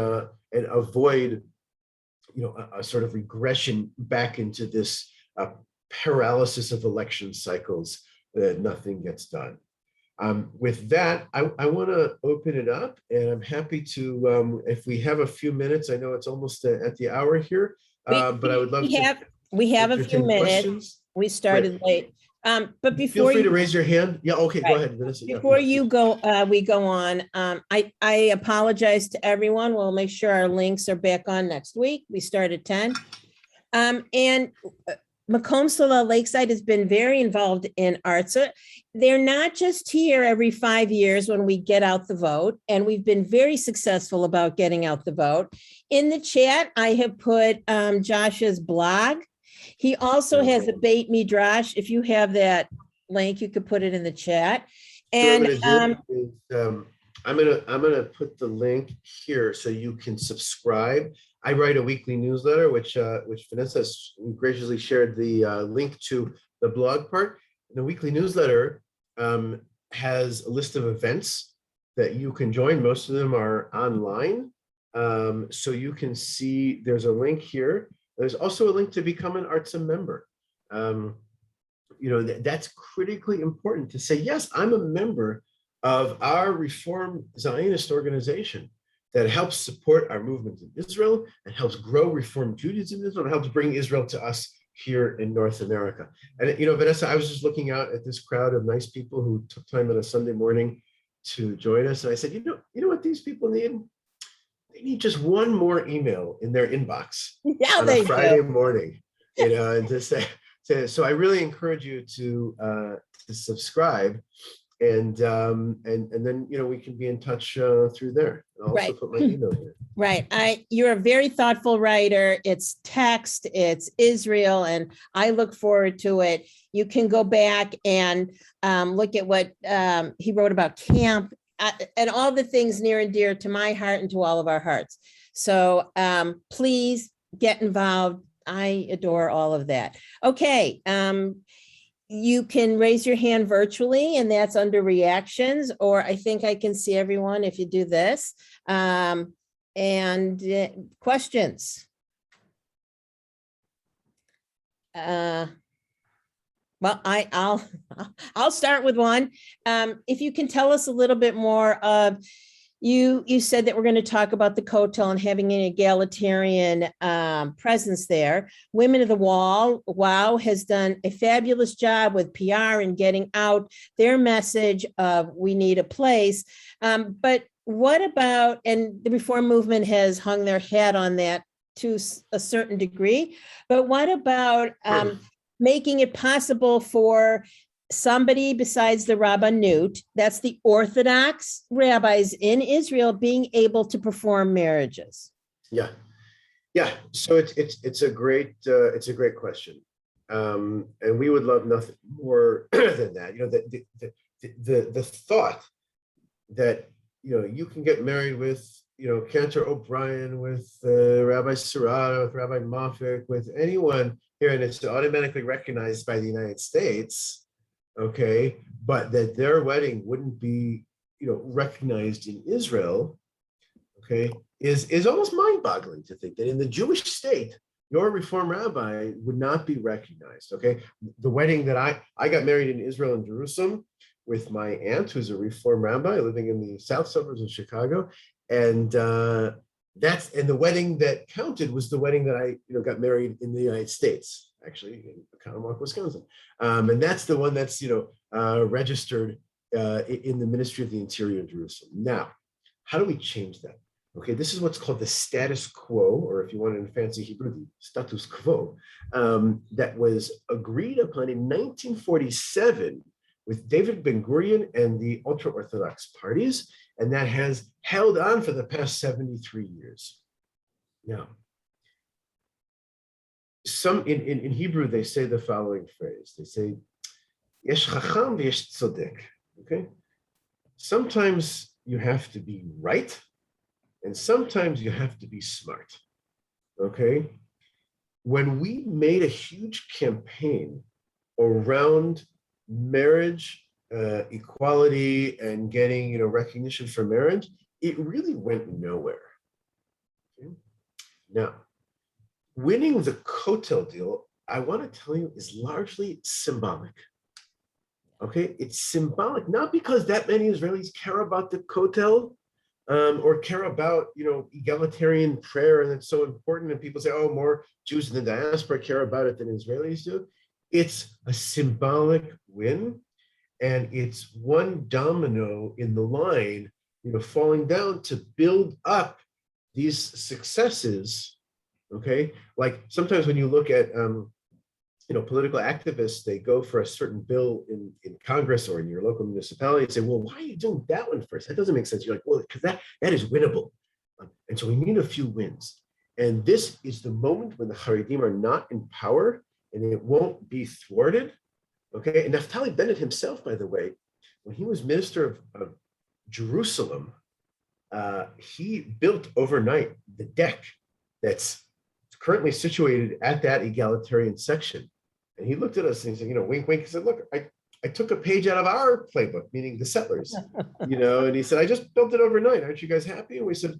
S2: avoid, a sort of regression back into this paralysis of election cycles that nothing gets done. With that, I want to open it up, and I'm happy to, if we have a few minutes, I know it's almost at the hour here, but I would love
S1: we have a few minutes.
S2: Questions.
S1: We started late. But before
S2: feel free to raise your hand. Yeah, okay,
S1: right.
S2: Go ahead, Vanessa.
S1: Before you go, we go on. I apologize to everyone. We'll make sure our links are back on next week. We start at 10. And Makom Salah Lakeside has been very involved in ARZA. They're not just here every 5 years when we get out the vote, and we've been very successful about getting out the vote. In the chat, I have put Josh's blog. He also has a Beit Midrash. If you have that link, you could put it in the chat. And
S2: I'm gonna put the link here so you can subscribe. I write a weekly newsletter, which Vanessa has graciously shared the link to the blog part. The weekly newsletter has a list of events that you can join. Most of them are online, so you can see there's a link here. There's also a link to become an ARZA member. That's critically important to say, yes, I'm a member of our Reform Zionist organization that helps support our movement in Israel and helps grow Reform Judaism in Israel and helps bring Israel to us here in North America. And, Vanessa, I was just looking out at this crowd of nice people who took time on a Sunday morning to join us. And I said, you know what these people need? they need just one more email in their inbox
S1: Yeah,
S2: on
S1: they
S2: a Friday
S1: do.
S2: morning, and to say, so I really encourage you to subscribe, and then we can be in touch through there. I'll also
S1: Right.
S2: put my email here.
S1: Right. You're a very thoughtful writer. It's text, it's Israel, and I look forward to it. You can go back and look at what he wrote about camp and all the things near and dear to my heart and to all of our hearts. So please get involved. I adore all of that. Okay. You can raise your hand virtually, and that's under reactions, or I think I can see everyone if you do this. And questions? Well, I'll start with one. If you can tell us a little bit more of, you said that we're going to talk about the Kotel and having an egalitarian presence there. Women of the Wall, WOW, has done a fabulous job with PR and getting out their message of we need a place. But what about, and the Reform movement has hung their hat on that to a certain degree, but what about making it possible for somebody besides the Rabbanut, that's the Orthodox rabbis in Israel, being able to perform marriages?
S2: Yeah. So it's a great question, and we would love nothing more than that. The thought that you can get married with Cantor O'Brien, with Rabbi Serrato, with Rabbi Moffick, with anyone here, and it's automatically recognized by the United States. Okay, but that their wedding wouldn't be, recognized in Israel, okay, is almost mind-boggling to think that in the Jewish state, your Reform rabbi would not be recognized. Okay, the wedding that I got married in Israel and Jerusalem with my aunt, who's a Reform rabbi living in the south suburbs of Chicago, and the wedding that counted was the wedding that I got married in the United States, actually in Commonwealth, Wisconsin, and that's the one that's registered in the Ministry of the Interior in Jerusalem. Now, how do we change that? Okay, this is what's called the status quo, or if you want it in fancy Hebrew, the status quo, that was agreed upon in 1947 with David Ben-Gurion and the ultra-Orthodox parties, and that has held on for the past 73 years. Now, in Hebrew, they say the following phrase. They say, Yesh chacham v'yesh tzodek. Okay? Sometimes you have to be right, and sometimes you have to be smart. Okay? When we made a huge campaign around marriage, equality, and getting recognition for marriage, it really went nowhere. Okay? Now, winning the Kotel deal, I want to tell you, is largely symbolic. Okay, it's symbolic, not because that many Israelis care about the Kotel or care about egalitarian prayer, and it's so important, and people say, oh, more Jews in the diaspora care about it than Israelis do. It's a symbolic win, and it's one domino in the line, falling down to build up these successes. Okay, like sometimes when you look at political activists, they go for a certain bill in Congress or in your local municipality and say, well, why are you doing that one first? That doesn't make sense. You're like, well, because that is winnable. And so we need a few wins. And this is the moment when the Haredim are not in power, and it won't be thwarted. Okay, and Naftali Bennett himself, by the way, when he was minister of Jerusalem, he built overnight the deck that's currently situated at that egalitarian section. And he looked at us and he said, wink, wink. He said, look, I took a page out of our playbook, meaning the settlers, and he said, I just built it overnight. Aren't you guys happy? And we said,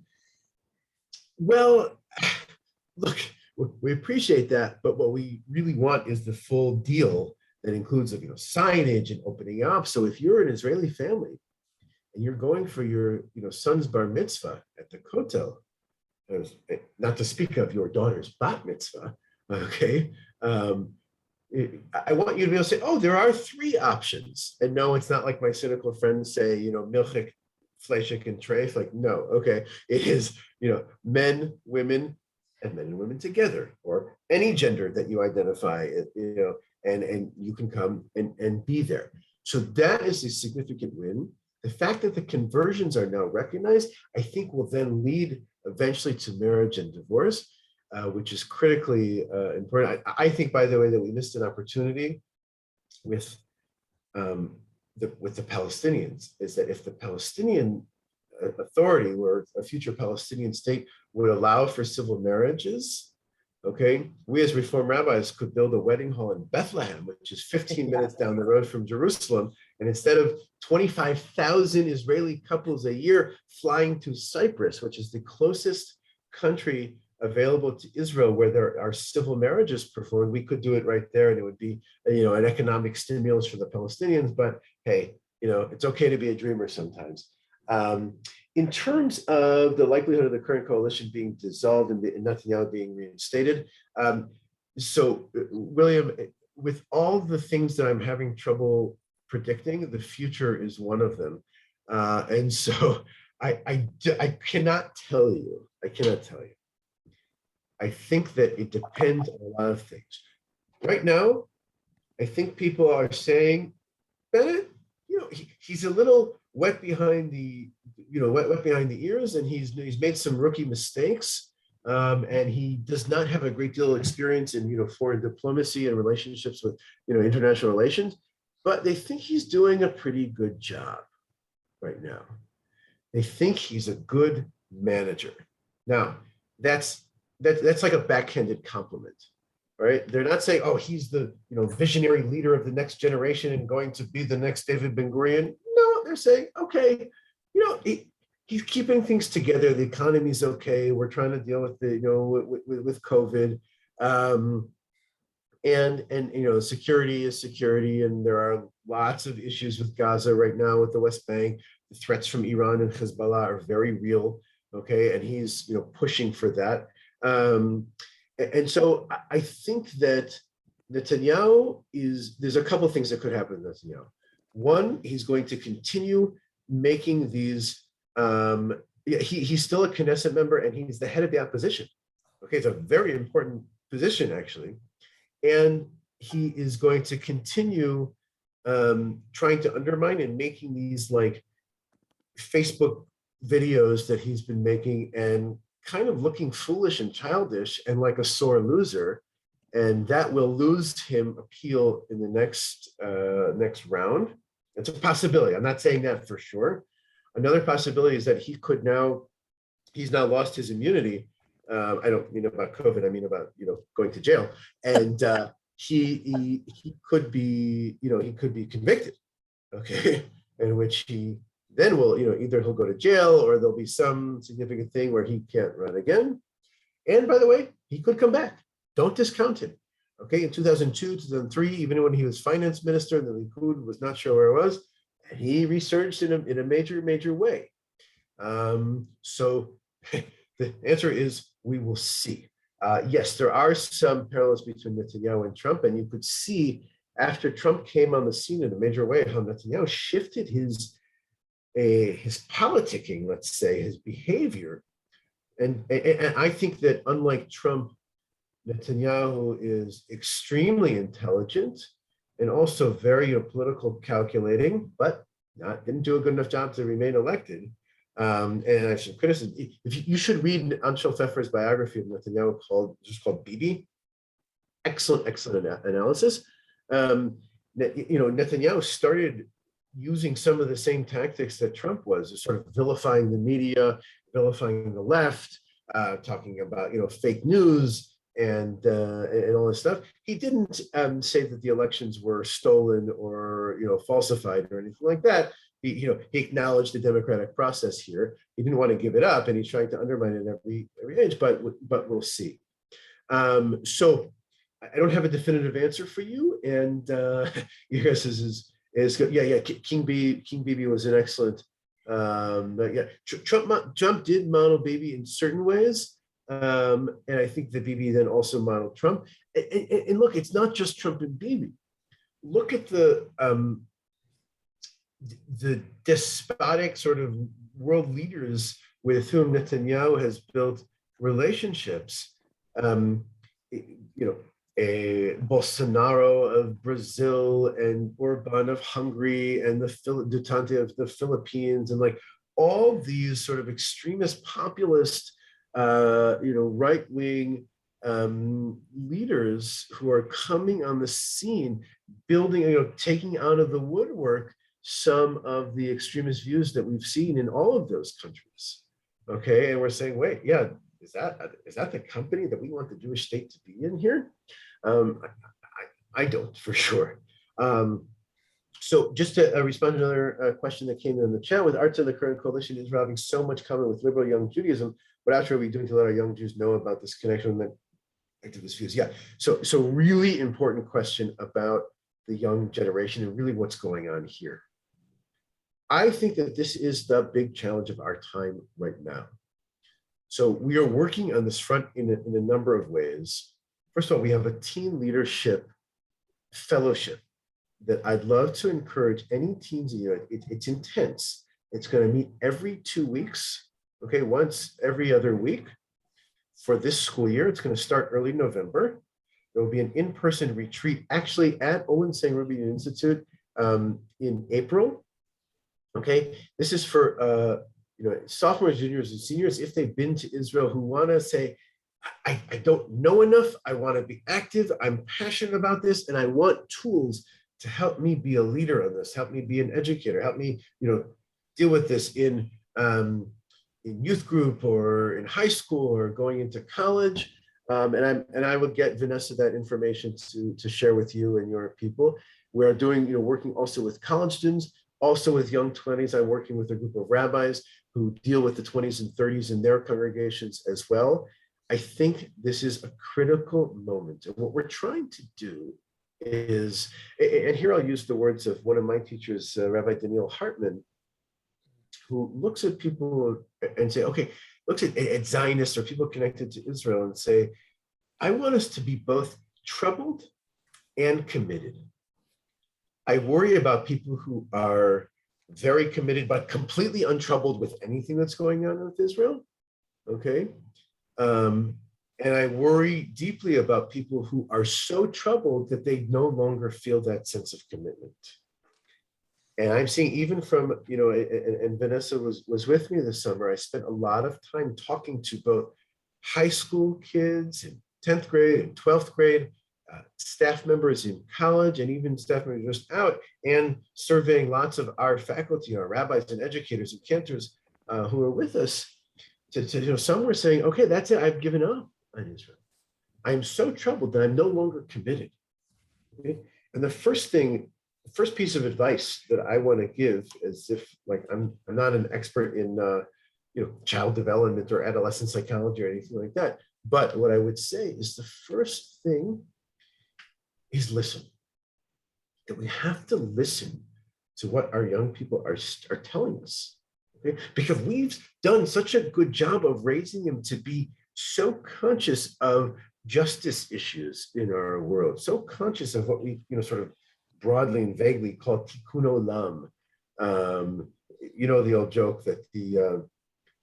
S2: well, look, we appreciate that, but what we really want is the full deal that includes, signage and opening up. So if you're an Israeli family and you're going for your, son's bar mitzvah at the Kotel, not to speak of your daughter's bat mitzvah, okay, I want you to be able to say, oh, there are three options. And no, it's not like my cynical friends say, milchik Fleischik and Treif? Like, no, okay. It is, men, women, and men and women together, or any gender that you identify, and you can come and be there. So that is a significant win. The fact that the conversions are now recognized, I think, will then lead eventually to marriage and divorce, which is critically important. I think, by the way, that we missed an opportunity with the Palestinians, is that if the Palestinian Authority or a future Palestinian state would allow for civil marriages, okay, we as Reform rabbis could build a wedding hall in Bethlehem, which is 15 minutes down the road from Jerusalem. And instead of 25,000 Israeli couples a year flying to Cyprus, which is the closest country available to Israel where there are civil marriages performed, we could do it right there, and it would be, an economic stimulus for the Palestinians. But hey, it's okay to be a dreamer sometimes. In terms of the likelihood of the current coalition being dissolved and Netanyahu being reinstated, so William, with all the things that I'm having trouble predicting, the future is one of them, and so I cannot tell you. I think that it depends on a lot of things. Right now, I think people are saying, Bennett, he's a little wet behind the ears, and he's made some rookie mistakes, and he does not have a great deal of experience in foreign diplomacy and relationships with international relations, but they think he's doing a pretty good job right now. They think he's a good manager. Now, that's like a backhanded compliment, right? They're not saying, oh, he's the visionary leader of the next generation and going to be the next David Ben-Gurion. No, they're saying, okay, he's keeping things together. The economy's okay. We're trying to deal with with COVID, and security is security, and there are lots of issues with Gaza right now, with the West Bank. The threats from Iran and Hezbollah are very real. Okay, and he's pushing for that. And so I think that Netanyahu there's a couple of things that could happen to Netanyahu. One, he's going to continue making these, he's still a Knesset member, and he's the head of the opposition. Okay, it's a very important position, actually. And he is going to continue trying to undermine and making these like Facebook videos that he's been making, and kind of looking foolish and childish and like a sore loser, and that will lose him appeal in the next round. It's a possibility. I'm not saying that for sure. Another possibility is that he's now lost his immunity. I don't mean about COVID. I mean about going to jail, and he could be convicted. Okay, in which he then will, either he'll go to jail, or there'll be some significant thing where he can't run again. And by the way, he could come back. Don't discount him. Okay, in 2002, 2003, even when he was finance minister, and the Likud was not sure where it was, he resurged in a major way. So the answer is we will see. Yes, there are some parallels between Netanyahu and Trump, and you could see after Trump came on the scene in a major way how Netanyahu shifted his politicking, let's say, his behavior. And I think that unlike Trump, Netanyahu is extremely intelligent and also very political calculating, but didn't do a good enough job to remain elected. And I should criticize, if you should read Anshel Pfeffer's biography of Netanyahu called Bibi. Excellent analysis. Netanyahu started using some of the same tactics that Trump was, sort of vilifying the media, vilifying the left, talking about fake news and all this stuff. He didn't say that the elections were stolen or falsified or anything like that. He acknowledged the democratic process here. He didn't want to give it up, and he's trying to undermine it every age. But we'll see. So I don't have a definitive answer for you, and your guess is good. Yeah. King Bibi was an excellent. Trump did model Bibi in certain ways, and I think that Bibi then also modeled Trump. And look, it's not just Trump and Bibi. Look at the despotic sort of world leaders with whom Netanyahu has built relationships. A Bolsonaro of Brazil and Orban of Hungary and the Duterte of the Philippines, and like all these sort of extremist populist, right-wing leaders who are coming on the scene, building, taking out of the woodwork some of the extremist views that we've seen in all of those countries. Okay, and we're saying, wait, yeah, is that the company that we want the Jewish state to be in here? I don't, for sure. So just to respond to another question that came in the chat, with ARZA, the current coalition is having so much common with liberal young Judaism. What else are we doing to let our young Jews know about this connection with activist views? Yeah, so really important question about the young generation and really what's going on here. I think that this is the big challenge of our time right now. So we are working on this front in a number of ways. First of all, we have a teen leadership fellowship that I'd love to encourage any teens. It's intense. It's going to meet every 2 weeks, okay, once every other week for this school year. It's going to start early November. There will be an in-person retreat actually at Owen Sang Rabbinic Institute in April. Okay, this is for sophomores, juniors, and seniors, if they've been to Israel, who want to say, I don't know enough, I want to be active, I'm passionate about this, and I want tools to help me be a leader on this, help me be an educator, help me, deal with this in youth group or in high school or going into college. And I would get Vanessa that information to share with you and your people. We are doing, working also with college students, also with young 20s. I'm working with a group of rabbis who deal with the 20s and 30s in their congregations as well. I think this is a critical moment. And what we're trying to do is, and here I'll use the words of one of my teachers, Rabbi Daniel Hartman, who looks at people and say, okay, looks at Zionists or people connected to Israel and say, I want us to be both troubled and committed. I worry about people who are very committed, but completely untroubled with anything that's going on with Israel, okay? And I worry deeply about people who are so troubled that they no longer feel that sense of commitment. And I'm seeing even from, and Vanessa was with me this summer, I spent a lot of time talking to both high school kids in 10th grade and 12th grade, staff members in college, and even staff members just out, and surveying lots of our faculty, our rabbis and educators and cantors who are with us. Some were saying, okay, that's it, I've given up on Israel. I'm so troubled that I'm no longer committed. Okay? And the first piece of advice that I want to give, as if like I'm not an expert in child development or adolescent psychology or anything like that, but what I would say is the first thing is listen. That we have to listen to what our young people are telling us. Okay? Because we've done such a good job of raising them to be so conscious of justice issues in our world, so conscious of what we sort of broadly and vaguely call tikkun olam. The old joke that the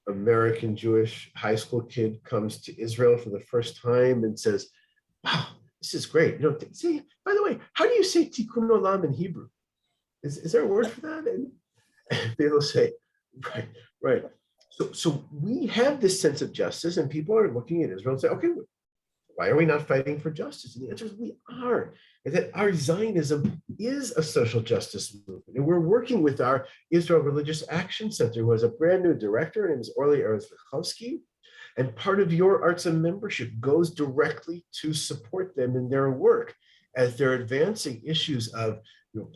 S2: American Jewish high school kid comes to Israel for the first time and says, wow, this is great. Say, by the way, how do you say tikkun olam in Hebrew? Is there a word for that? And people say, right. So we have this sense of justice, and people are looking at Israel and say, okay, why are we not fighting for justice? And the answer is we are. And that our Zionism is a social justice movement. And we're working with our Israel Religious Action Center, who has a brand new director. Her name is Orly Erzvichovsky. And part of your ARZA membership goes directly to support them in their work as they're advancing issues of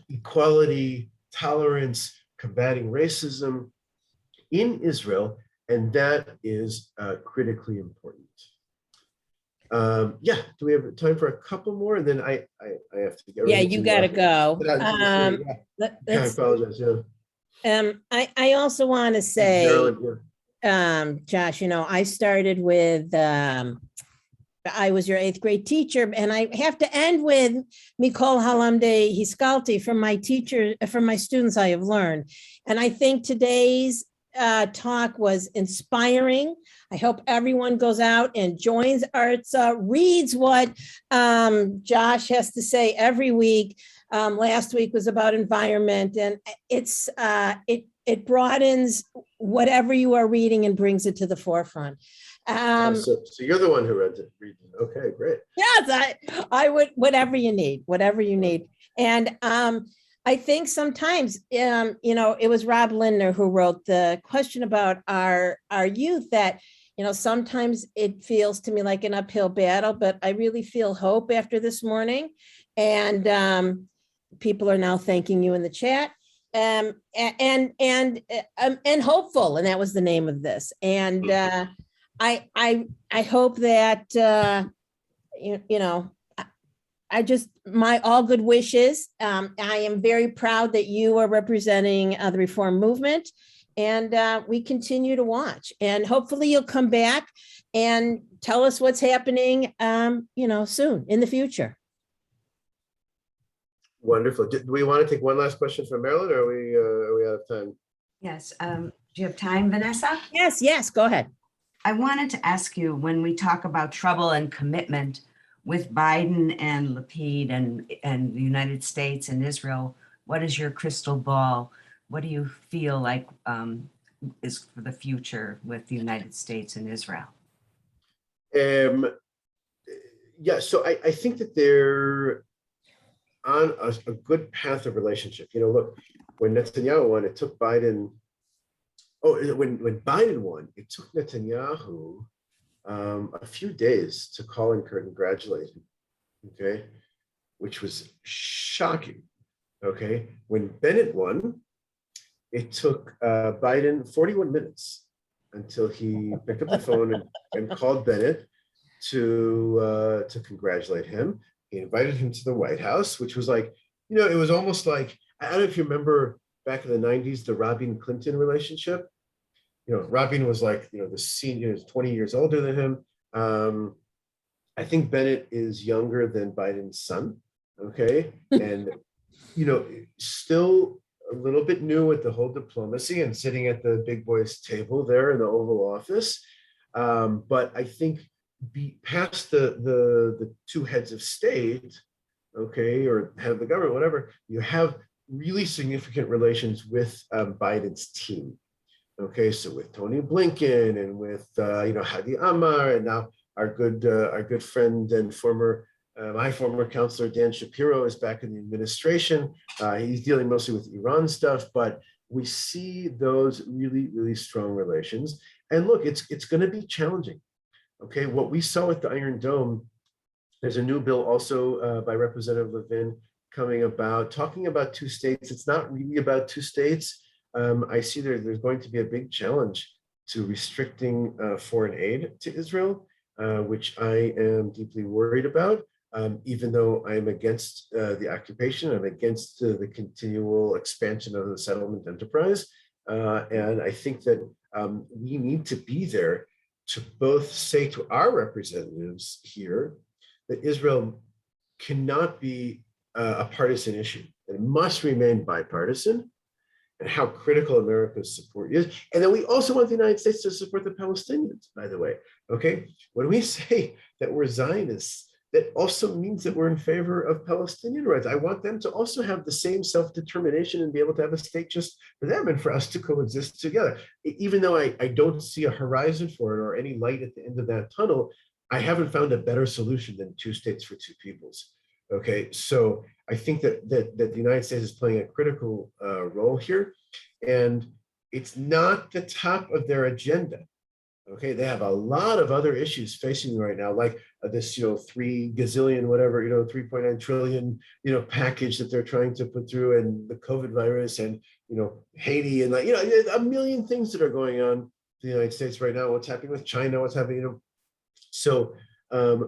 S2: equality, tolerance, combating racism in Israel. And that is critically important. Do we have time for a couple more? And then I have to get ready.
S1: Yeah, you got to go.
S2: I apologize. Yeah.
S1: I also want to say, Josh, I started with, I was your 8th grade teacher, and I have to end with Mikol Halamde Hiskalti from my students I have learned. And I think today's talk was inspiring. I hope everyone goes out and joins ARZA, reads what Josh has to say every week. Last week was about environment, and it broadens whatever you are reading and brings it to the forefront.
S2: So you're the one who read it. Okay, great.
S1: Yes, I would, whatever you need. And I think sometimes, it was Rob Lindner who wrote the question about our youth that, sometimes it feels to me like an uphill battle, but I really feel hope after this morning. And people are now thanking you in the chat. And hopeful, and that was the name of this. And I hope that my all good wishes. I am very proud that you are representing the reform movement, and we continue to watch. And hopefully you'll come back and tell us what's happening, soon in the future.
S2: Wonderful. Do we want to take one last question from Marilyn, or are we out of time?
S4: Yes. Do you have time, Vanessa?
S1: Yes, go ahead.
S4: I wanted to ask you, when we talk about trouble and commitment with Biden and Lapid and the United States and Israel, what is your crystal ball? What do you feel like is for the future with the United States and Israel?
S2: Yeah, so I think that they're on a good path of relationship. Look, when Netanyahu won, it took Biden. When Biden won, it took Netanyahu a few days to call and congratulate him. Okay, which was shocking. Okay, when Bennett won, it took Biden 41 minutes until he picked up the phone and called Bennett to congratulate him. He invited him to the White House, which was like, it was almost like, I don't know if you remember back in the 90s, the Rabin-Clinton relationship. Rabin was like, the senior, 20 years older than him. I think Bennett is younger than Biden's son. Okay. And, still a little bit new with the whole diplomacy and sitting at the big boys table there in the Oval Office. But I think past the two heads of state, okay, or head of the government, whatever, you have really significant relations with Biden's team. Okay, so with Tony Blinken and with Hadi Amar, and now our good friend and my former counselor Dan Shapiro is back in the administration. He's dealing mostly with Iran stuff, but we see those really, really strong relations. And look, it's going to be challenging. Okay, what we saw with the Iron Dome, there's a new bill also by Representative Levin coming about, talking about two states. It's not really about two states. I see there's going to be a big challenge to restricting foreign aid to Israel, which I am deeply worried about, even though I'm against the occupation. I'm against the continual expansion of the settlement enterprise. And I think that we need to be there to both say to our representatives here that Israel cannot be a partisan issue. It must remain bipartisan, and how critical America's support is. And then we also want the United States to support the Palestinians, by the way. Okay, when we say that we're Zionists, that also means that we're in favor of Palestinian rights. I want them to also have the same self-determination and be able to have a state just for them and for us to coexist together. Even though I don't see a horizon for it or any light at the end of that tunnel, I haven't found a better solution than two states for two peoples. Okay, so I think that the United States is playing a critical role here, and it's not the top of their agenda. Okay, they have a lot of other issues facing them right now, like this, 3 gazillion, whatever, 3.9 trillion, package that they're trying to put through, and the COVID virus, and Haiti, and a million things that are going on in the United States right now. What's happening with China? What's happening? So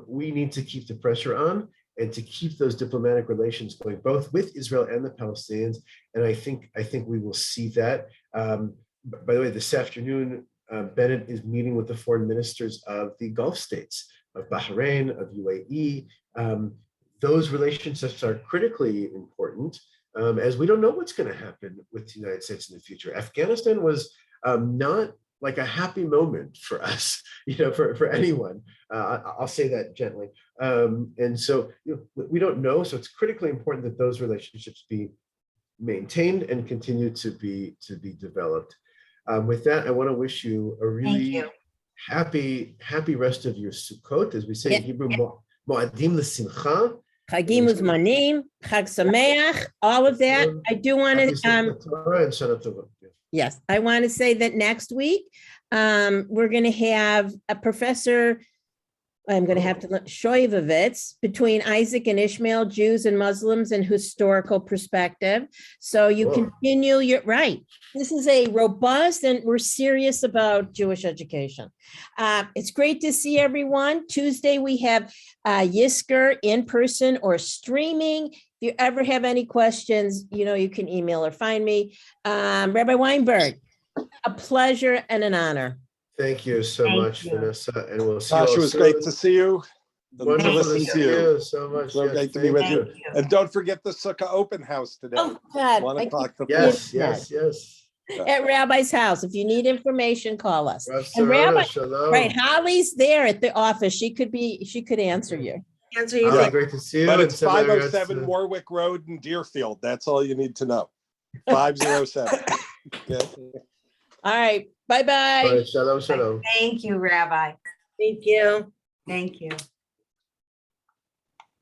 S2: we need to keep the pressure on and to keep those diplomatic relations going, both with Israel and the Palestinians. And I think we will see that. By the way, this afternoon, Bennett is meeting with the foreign ministers of the Gulf states, of Bahrain, of UAE. Those relationships are critically important, as we don't know what's going to happen with the United States in the future. Afghanistan was not like a happy moment for us, for anyone. I'll say that gently. And so we don't know. So it's critically important that those relationships be maintained and continue to be developed. With that, I want to wish you a really happy rest of your Sukkot, as we say in Hebrew, Mo'adim l'simcha.
S1: Chagim uzmanim, Chag Sameach, all of that. I do want to, yes, I want to say that next week, we're going to have a professor, I'm going to have to, Shoivovitz, between Isaac and Ishmael, Jews and Muslims, and historical perspective. So you continue, you're right. This is a robust, and we're serious about Jewish education. It's great to see everyone. Tuesday, we have Yisker in person or streaming. If you ever have any questions, you can email or find me. Rabbi Weinberg, a pleasure and an honor.
S2: Thank you so much, Vanessa, and we'll see you all
S5: Sasha, it was
S2: soon.
S5: great to see you.
S2: Wonderful to
S5: Listen
S2: see
S5: to you.
S2: you so much.
S5: So
S2: Yes,
S5: great to be with
S2: thank
S5: you. And don't forget the Sukkah open house today.
S1: Oh, God.
S5: 1 o'clock to
S2: Yes,
S5: 4.
S2: yes.
S1: At Rabbi's house. If you need information, call us.
S2: Rav
S1: And Rabbi,
S2: Sarona, shalom.
S1: right, Holly's there at the office. She could answer you.
S2: Holly, great to see you.
S5: But
S2: and
S5: it's
S2: send my regards
S5: 507
S2: to-
S5: Warwick Road in Deerfield. That's all you need to know. 507. Okay.
S1: All right. Bye-bye.
S2: All right, shalom.
S4: Thank you, Rabbi.
S1: Thank you.
S4: Thank you.